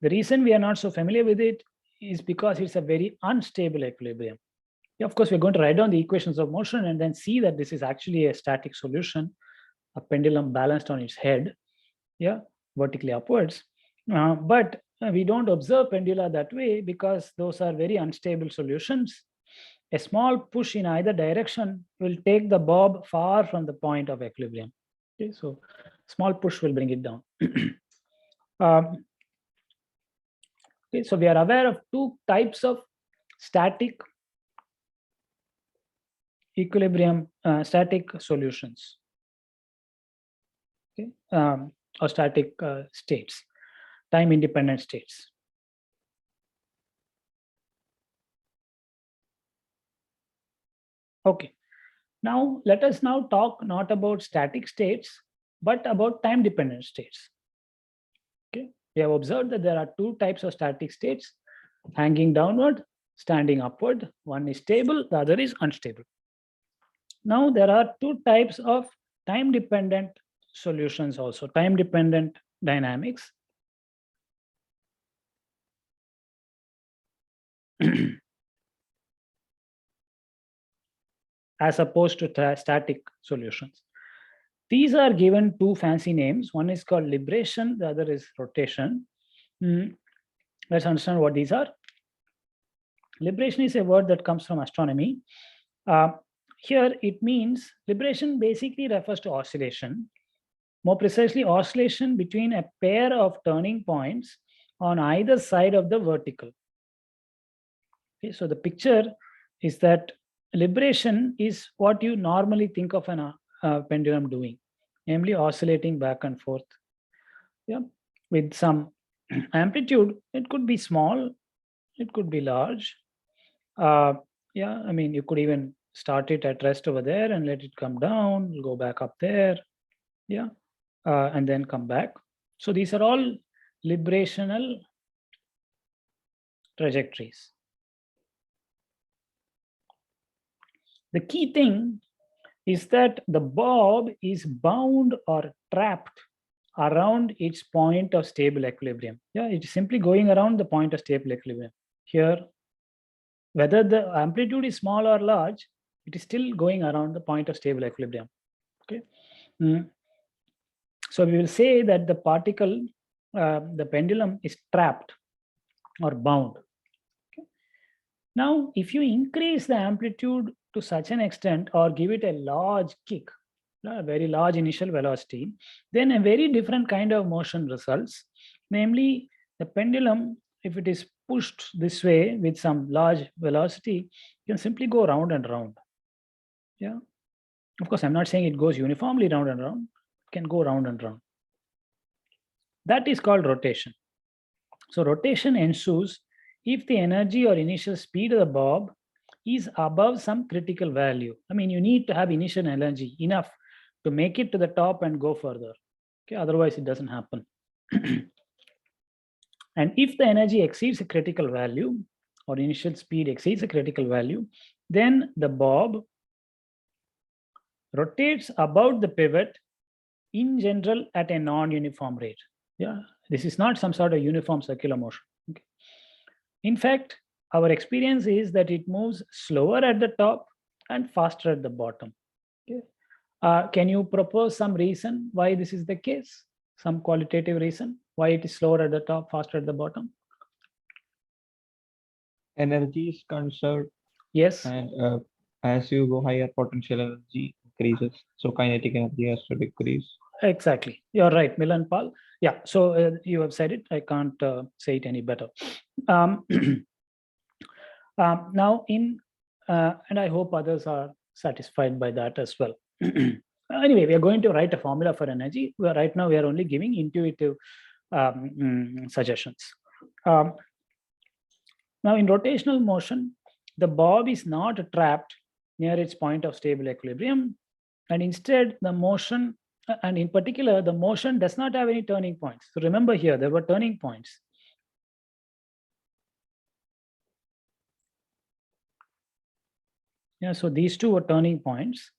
The reason we are not so familiar with it is because it's a very unstable equilibrium. Of course, we're going to write down the equations of motion and then see that this is actually a static solution, a pendulum balanced on its head, vertically upwards. But we don't observe pendula that way because those are very unstable solutions. A small push in either direction will take the bob far from the point of equilibrium. Okay, so small push will bring it down. Okay, so we are aware of two types of static equilibrium, static solutions, okay, or static states. Time-independent states. Okay, now let us now talk not about static states, but about time-dependent states. Okay, we have observed that there are two types of static states, hanging downward, standing upward. One is stable, the other is unstable. Now there are two types of time-dependent solutions also, time-dependent dynamics. As opposed to static solutions. These are given two fancy names. One is called libration, the other is rotation. Let's understand what these are. Libration is a word that comes from astronomy. Here it means, libration basically refers to oscillation. More precisely, oscillation between a pair of turning points on either side of the vertical. Okay, so the picture is that libration is what you normally think of an pendulum doing, namely oscillating back and forth. Yeah, with some amplitude. It could be small, it could be large. Yeah, I mean, you could even start it at rest over there and let it come down, go back up there. Yeah, and then come back. So these are all librational trajectories. The key thing is that the bob is bound or trapped around its point of stable equilibrium. Yeah, it's simply going around the point of stable equilibrium. Here, whether the amplitude is small or large, it is still going around the point of stable equilibrium. Okay. So we will say that the particle, the pendulum is trapped or bound. Okay. Now, if you increase the amplitude to such an extent or give it a large kick, a very large initial velocity, then a very different kind of motion results. Namely, the pendulum, if it is pushed this way with some large velocity, can simply go round and round. Yeah. Of course, I'm not saying it goes uniformly round and round. It can go round and round. That is called rotation. So rotation ensues if the energy or initial speed of the bob is above some critical value. I mean, you need to have initial energy enough to make it to the top and go further. Okay, otherwise it doesn't happen. And if the energy exceeds a critical value or initial speed exceeds a critical value, then the bob rotates about the pivot in general at a non-uniform rate. Yeah, this is not some sort of uniform circular motion. Okay. In fact, our experience is that it moves slower at the top and faster at the bottom. Okay. Can you propose some reason why this is the case? Some qualitative reason why it is slower at the top, faster at the bottom? Energy is conserved. Yes. And as you go higher, potential energy increases. So kinetic energy has to decrease. Exactly. You're right, Milan Paul. Yeah, so you have said it. I can't say it any better. Now, and I hope others are satisfied by that as well. Anyway, we are going to write a formula for energy. Right now, we are only giving intuitive suggestions. Now, in rotational motion, the bob is not trapped near its point of stable equilibrium, and instead the motion, and in particular, the motion does not have any turning points. So remember here, there were turning points. Yeah, so these two are turning points.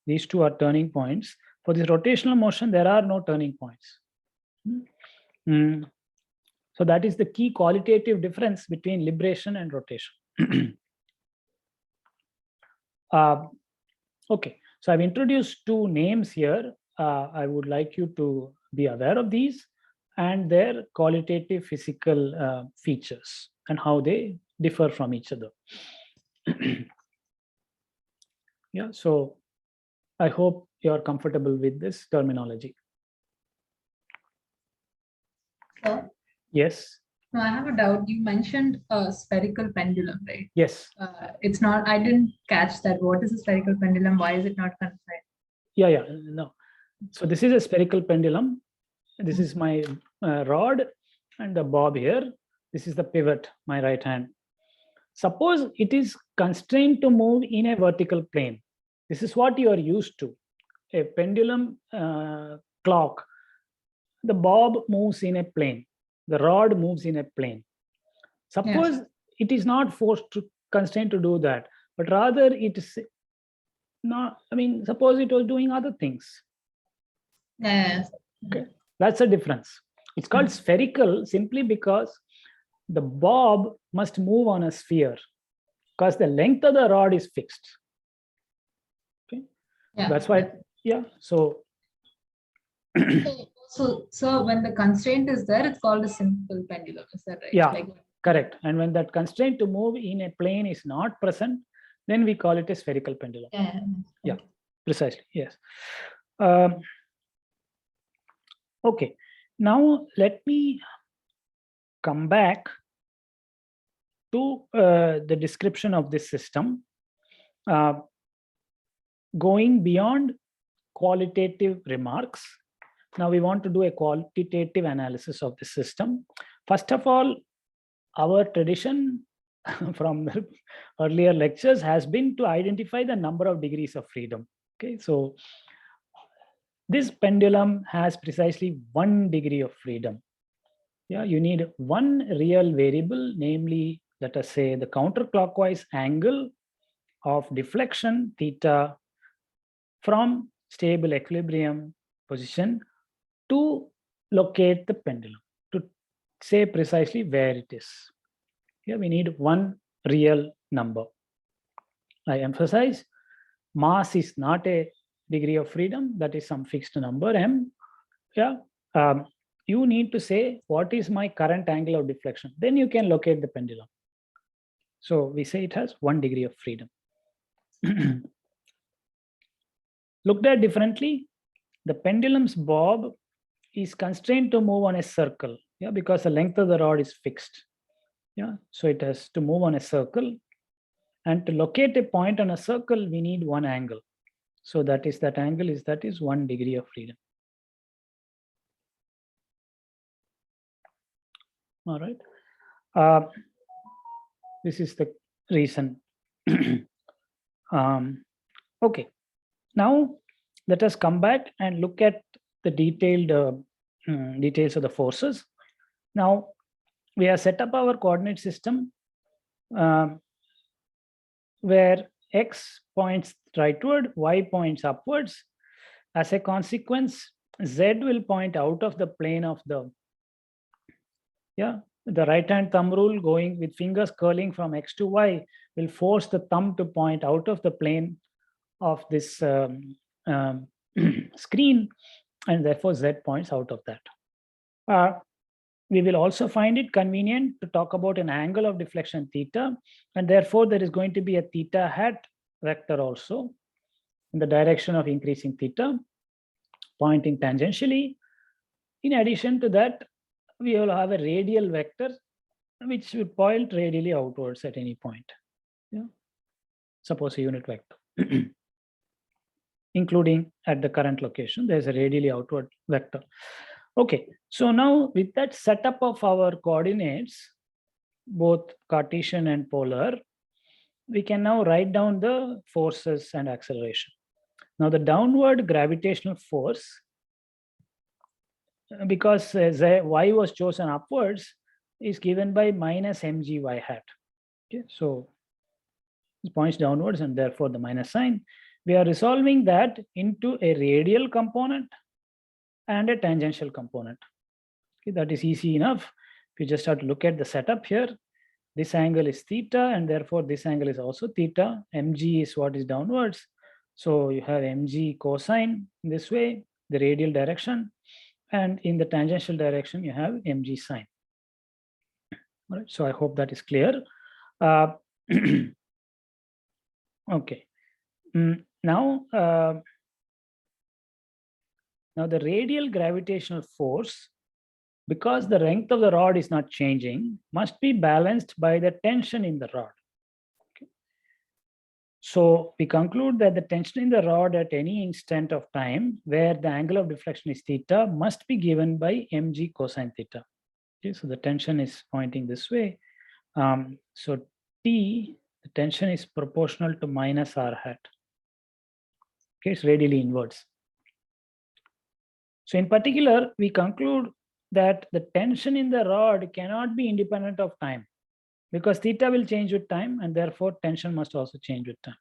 These two are turning points. For this rotational motion, there are no turning points. So that is the key qualitative difference between libration and rotation. Okay, so I've introduced two names here. I would like you to be aware of these and their qualitative physical features and how they differ from each other. Yeah, so I hope you're comfortable with this terminology. Sir? Yes. No, I have a doubt. You mentioned a spherical pendulum, right? Yes. It's not, I didn't catch that. What is a spherical pendulum? Why is it not confined? Yeah, no. So this is a spherical pendulum. This is my rod and the bob here. This is the pivot, my right hand. Suppose it is constrained to move in a vertical plane. This is what you are used to. A pendulum clock, the bob moves in a plane. The rod moves in a plane. Suppose it is not constrained to do that, but rather it is not, I mean, suppose it was doing other things. Yes. Okay, that's the difference. It's called spherical simply because the bob must move on a sphere because the length of the rod is fixed. Okay, that's why, so. So when the constraint is there, it's called a simple pendulum, is that right? Yeah, correct. And when that constraint to move in a plane is not present, then we call it a spherical pendulum. Yeah, precisely, yes. Okay, now let me come back to the description of this system. going beyond qualitative remarks, now we want to do a quantitative analysis of the system. First of all, our tradition from the earlier lectures has been to identify the number of degrees of freedom. Okay, so this pendulum has precisely 1 degree of freedom. Yeah, you need one real variable, namely, let us say the counterclockwise angle of deflection theta from stable equilibrium position to locate the pendulum, to say precisely where it is. Here we need one real number. I emphasize, mass is not a degree of freedom, that is some fixed number m. Yeah, you need to say what is my current angle of deflection, then you can locate the pendulum. So we say it has 1 degree of freedom. Looked at differently, the pendulum's bob is constrained to move on a circle, yeah, because the length of the rod is fixed. Yeah, so it has to move on a circle, and to locate a point on a circle, we need one angle. So that is 1 degree of freedom. All right. This is the reason. Okay. Now let us come back and look at the detailed details of the forces. Now we have set up our coordinate system where x points rightward, y points upwards. As a consequence, z will point out of the plane of the, the right hand thumb rule, going with fingers curling from x to y, will force the thumb to point out of the plane of this screen, and therefore z points out of that. We will also find it convenient to talk about an angle of deflection theta, and therefore there is going to be a theta hat vector also in the direction of increasing theta, pointing tangentially. In addition to that, we will have a radial vector which will point radially outwards at any point. Yeah, suppose a unit vector. Including at the current location, there's a radially outward vector. Okay, so now with that setup of our coordinates, both Cartesian and polar, we can now write down the forces and acceleration. Now the downward gravitational force, because y was chosen upwards, is given by minus mg y hat. Okay, so it points downwards and therefore the minus sign. We are resolving that into a radial component and a tangential component. Okay, that is easy enough. If you just have to look at the setup here, this angle is theta, and therefore this angle is also theta. Mg is what is downwards. So you have mg cosine in this way, the radial direction, and in the tangential direction, you have mg sine. All right, so I hope that is clear. Okay. Now the radial gravitational force, because the length of the rod is not changing, must be balanced by the tension in the rod. Okay. So we conclude that the tension in the rod at any instant of time where the angle of deflection is theta must be given by mg cosine theta. Okay, so the tension is pointing this way. So T, the tension is proportional to minus r hat. Okay, it's radially inwards. So in particular, we conclude that the tension in the rod cannot be independent of time, because theta will change with time, and therefore tension must also change with time.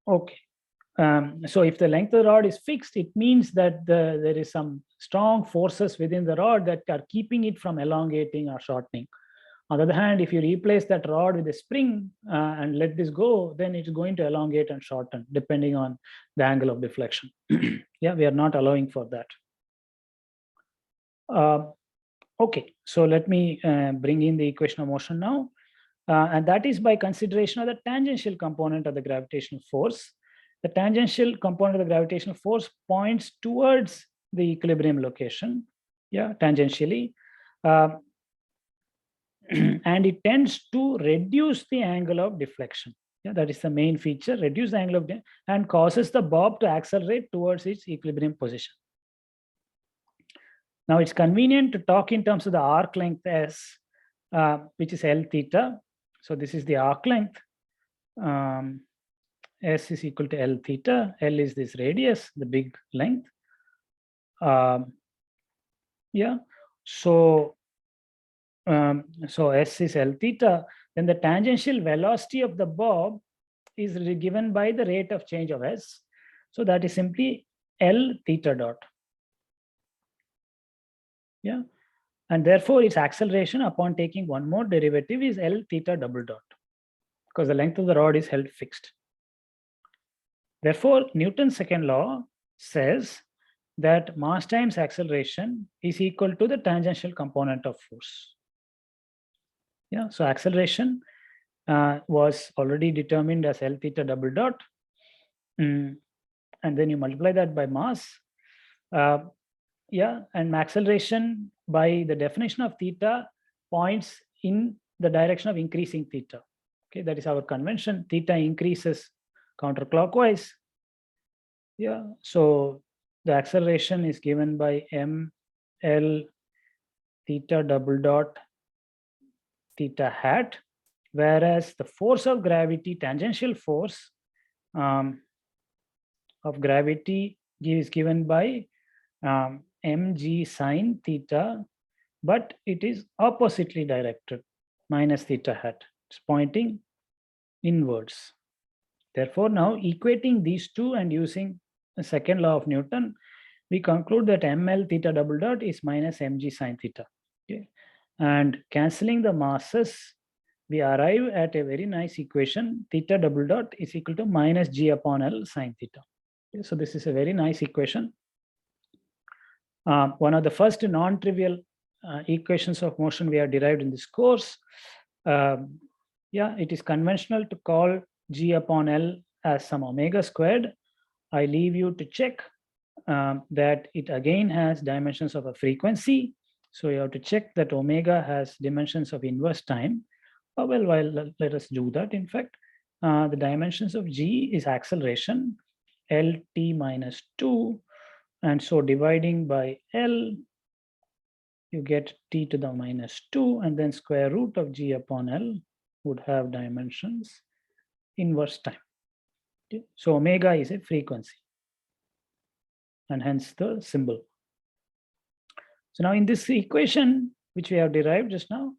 Okay. So if the length of the rod is fixed, it means that there is some strong forces within the rod that are keeping it from elongating or shortening. On the other hand, if you replace that rod with a spring and let this go, then it's going to elongate and shorten depending on the angle of deflection. Yeah, we are not allowing for that. Okay, so let me bring in the equation of motion now. And that is by consideration of the tangential component of the gravitational force. The tangential component of the gravitational force points towards the equilibrium location, yeah, tangentially. And it tends to reduce the angle of deflection. Yeah, that is the main feature, reduce the angle of and causes the bob to accelerate towards its equilibrium position. Now it's convenient to talk in terms of the arc length S, which is L theta. So this is the arc length. S is equal to L theta. L is this radius, the big length. Yeah, so S is L theta. Then the tangential velocity of the bob is given by the rate of change of S. So that is simply L theta dot. Yeah, and therefore its acceleration upon taking one more derivative is L theta double dot, because the length of the rod is held fixed. Therefore, Newton's second law says that mass times acceleration is equal to the tangential component of force. Yeah, so acceleration was already determined as L theta double dot. And then you multiply that by mass. Yeah, and acceleration by the definition of theta points in the direction of increasing theta. Okay, that is our convention. Theta increases counterclockwise. Yeah, so the acceleration is given by ml theta double dot theta hat, whereas the force of gravity, tangential force of gravity is given by mg sine theta, but it is oppositely directed, minus theta hat. It's pointing inwards. Therefore, now equating these two and using the second law of Newton, we conclude that ml theta double dot is minus mg sine theta. Okay. And cancelling the masses, we arrive at a very nice equation. Theta double dot is equal to minus g upon L sine theta. Okay. So this is a very nice equation. One of the first non-trivial equations of motion we have derived in this course. Yeah, it is conventional to call g upon L as some omega squared. I leave you to check that it again has dimensions of a frequency. So you have to check that omega has dimensions of inverse time. Let us do that. In fact, the dimensions of g is acceleration, Lt minus 2. And so dividing by L, you get t to the minus 2, and then square root of g upon L would have dimensions inverse time. Okay. So omega is a frequency, and hence the symbol. So now in this equation, which we have derived just now,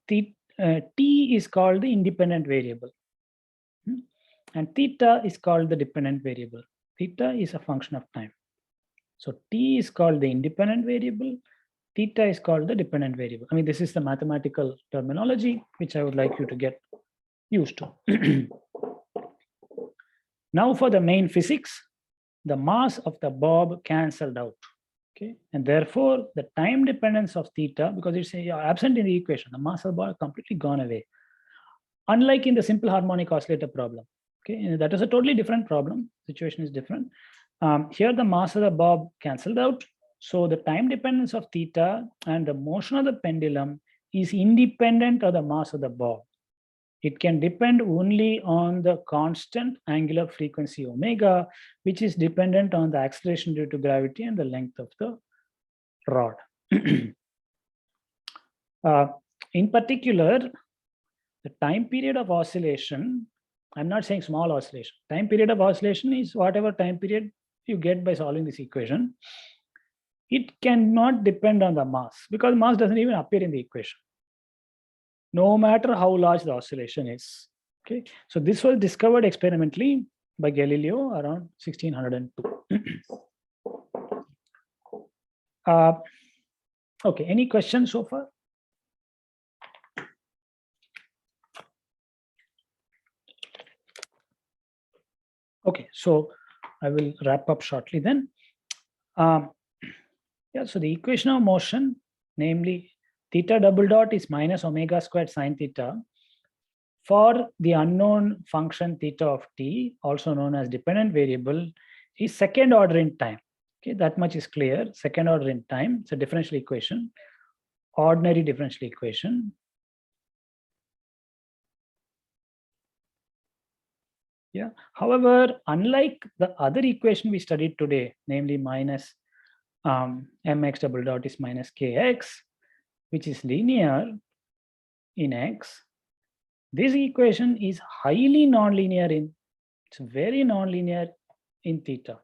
t is called the independent variable. And theta is called the dependent variable. Theta is a function of time. So t is called the independent variable, theta is called the dependent variable. I mean, this is the mathematical terminology which I would like you to get used to. Now for the main physics, the mass of the bob cancelled out. Okay, and therefore the time dependence of theta, because it's absent in the equation, the mass of the bob is completely gone away. Unlike in the simple harmonic oscillator problem. Okay, that is a totally different problem. Situation is different. Here the mass of the bob cancelled out. So the time dependence of theta and the motion of the pendulum is independent of the mass of the bob. It can depend only on the constant angular frequency omega, which is dependent on the acceleration due to gravity and the length of the rod. In particular, the time period of oscillation, I'm not saying small oscillation, time period of oscillation is whatever time period you get by solving this equation. It cannot depend on the mass, because mass doesn't even appear in the equation, no matter how large the oscillation is. Okay, so this was discovered experimentally by Galileo around 1602. Okay, any questions so far? Okay, so I will wrap up shortly then. Yeah, so the equation of motion, namely theta double dot is minus omega squared sine theta for the unknown function theta of t, also known as dependent variable, is second order in time. Okay, that much is clear. Second order in time, it's a differential equation. ordinary differential equation. Yeah. However, unlike the other equation we studied today, namely minus mx double dot is minus kx, which is linear in x, this equation is highly nonlinear in, it's very nonlinear in theta.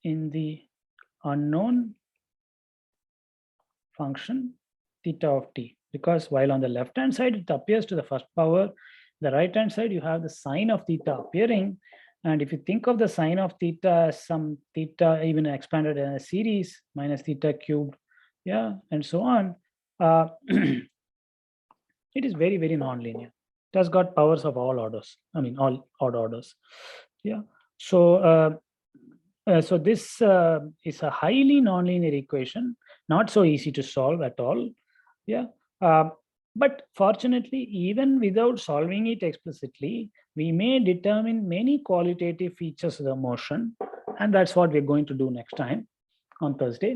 In the unknown function theta of t, because while on the left hand side it appears to the first power, the right hand side you have the sine of theta appearing, and if you think of the sine of theta as some theta even expanded in a series minus theta cubed, yeah, and so on, it is very, very nonlinear. It has got powers of all orders, I mean all odd orders. Yeah. So so this is a highly nonlinear equation, not so easy to solve at all. Yeah. But fortunately, even without solving it explicitly, we may determine many qualitative features of the motion, and that's what we're going to do next time on Thursday.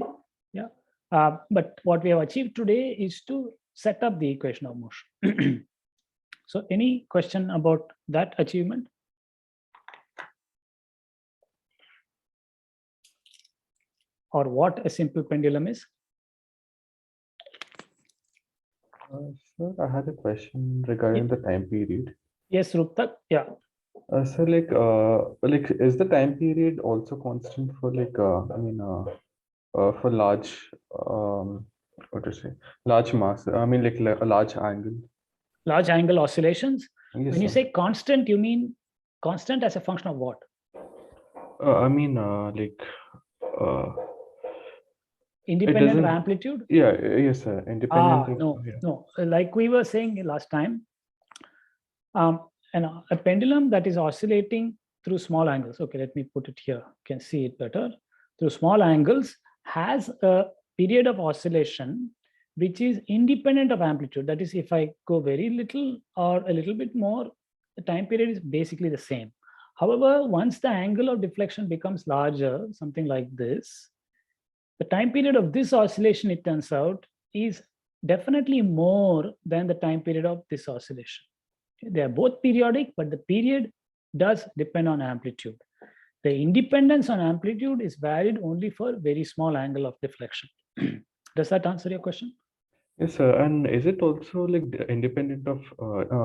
Yeah. But what we have achieved today is to set up the equation of motion. So any question about that achievement? Or what a simple pendulum is? Sir, I had a question regarding the time period. Yes, Ruptak. Yeah. So like is the time period also constant for for large what to say, large mass? I mean like a large angle. Large angle oscillations. Yes, When you sir. say constant, you mean constant as a function of what? I mean Independent of doesn't- amplitude? Yeah, yes, sir. Independent of, No, yeah. no. Like we were saying last time, and a pendulum that is oscillating through small angles. Okay, let me put it here. You can see it better. Through small angles has a period of oscillation which is independent of amplitude. That is, if I go very little or a little bit more, the time period is basically the same. However, once the angle of deflection becomes larger, something like this, the time period of this oscillation, it turns out, is definitely more than the time period of this oscillation. They are both periodic, but the period does depend on amplitude. The independence on amplitude is valid only for very small angle of deflection. Does that answer your question? Yes, sir. And is it also like independent of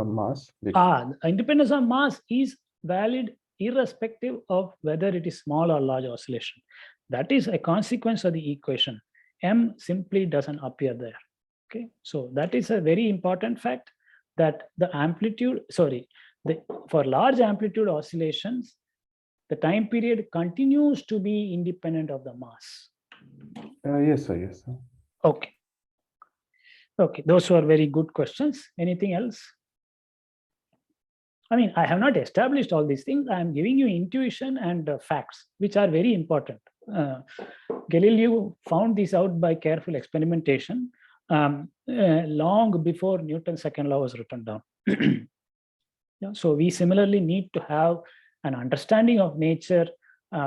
mass? Like, Independence of mass is valid irrespective of whether it is small or large oscillation. That is a consequence of the equation. M simply doesn't appear there. Okay, so that is a very important fact, that the amplitude, for large amplitude oscillations, the time period continues to be independent of the mass. yes, sir. Yes, sir. Okay. Okay, those were very good questions. Anything else? I mean, I have not established all these things. I am giving you intuition and facts, which are very important. Galileo found this out by careful experimentation long before Newton's second law was written down. Yeah, so we similarly need to have an understanding of nature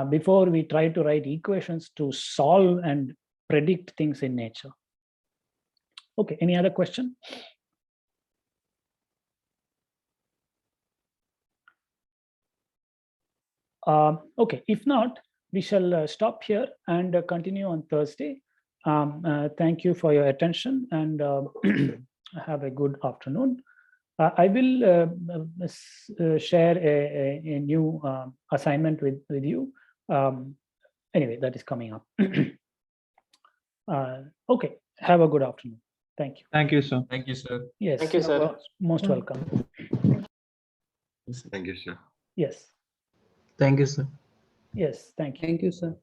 before we try to write equations to solve and predict things in nature. Okay, any other question? Okay, if not, we shall stop here and continue on Thursday. Thank you for your attention and have a good afternoon. I will share a new assignment with you. Anyway, that is coming up. Okay, have a good afternoon. Thank you. Thank you, sir. Thank you, sir. Yes, Thank you, sir. you're most welcome. Thank you, sir. Yes, Thank you, sir. yes, thank you. Thank you, sir.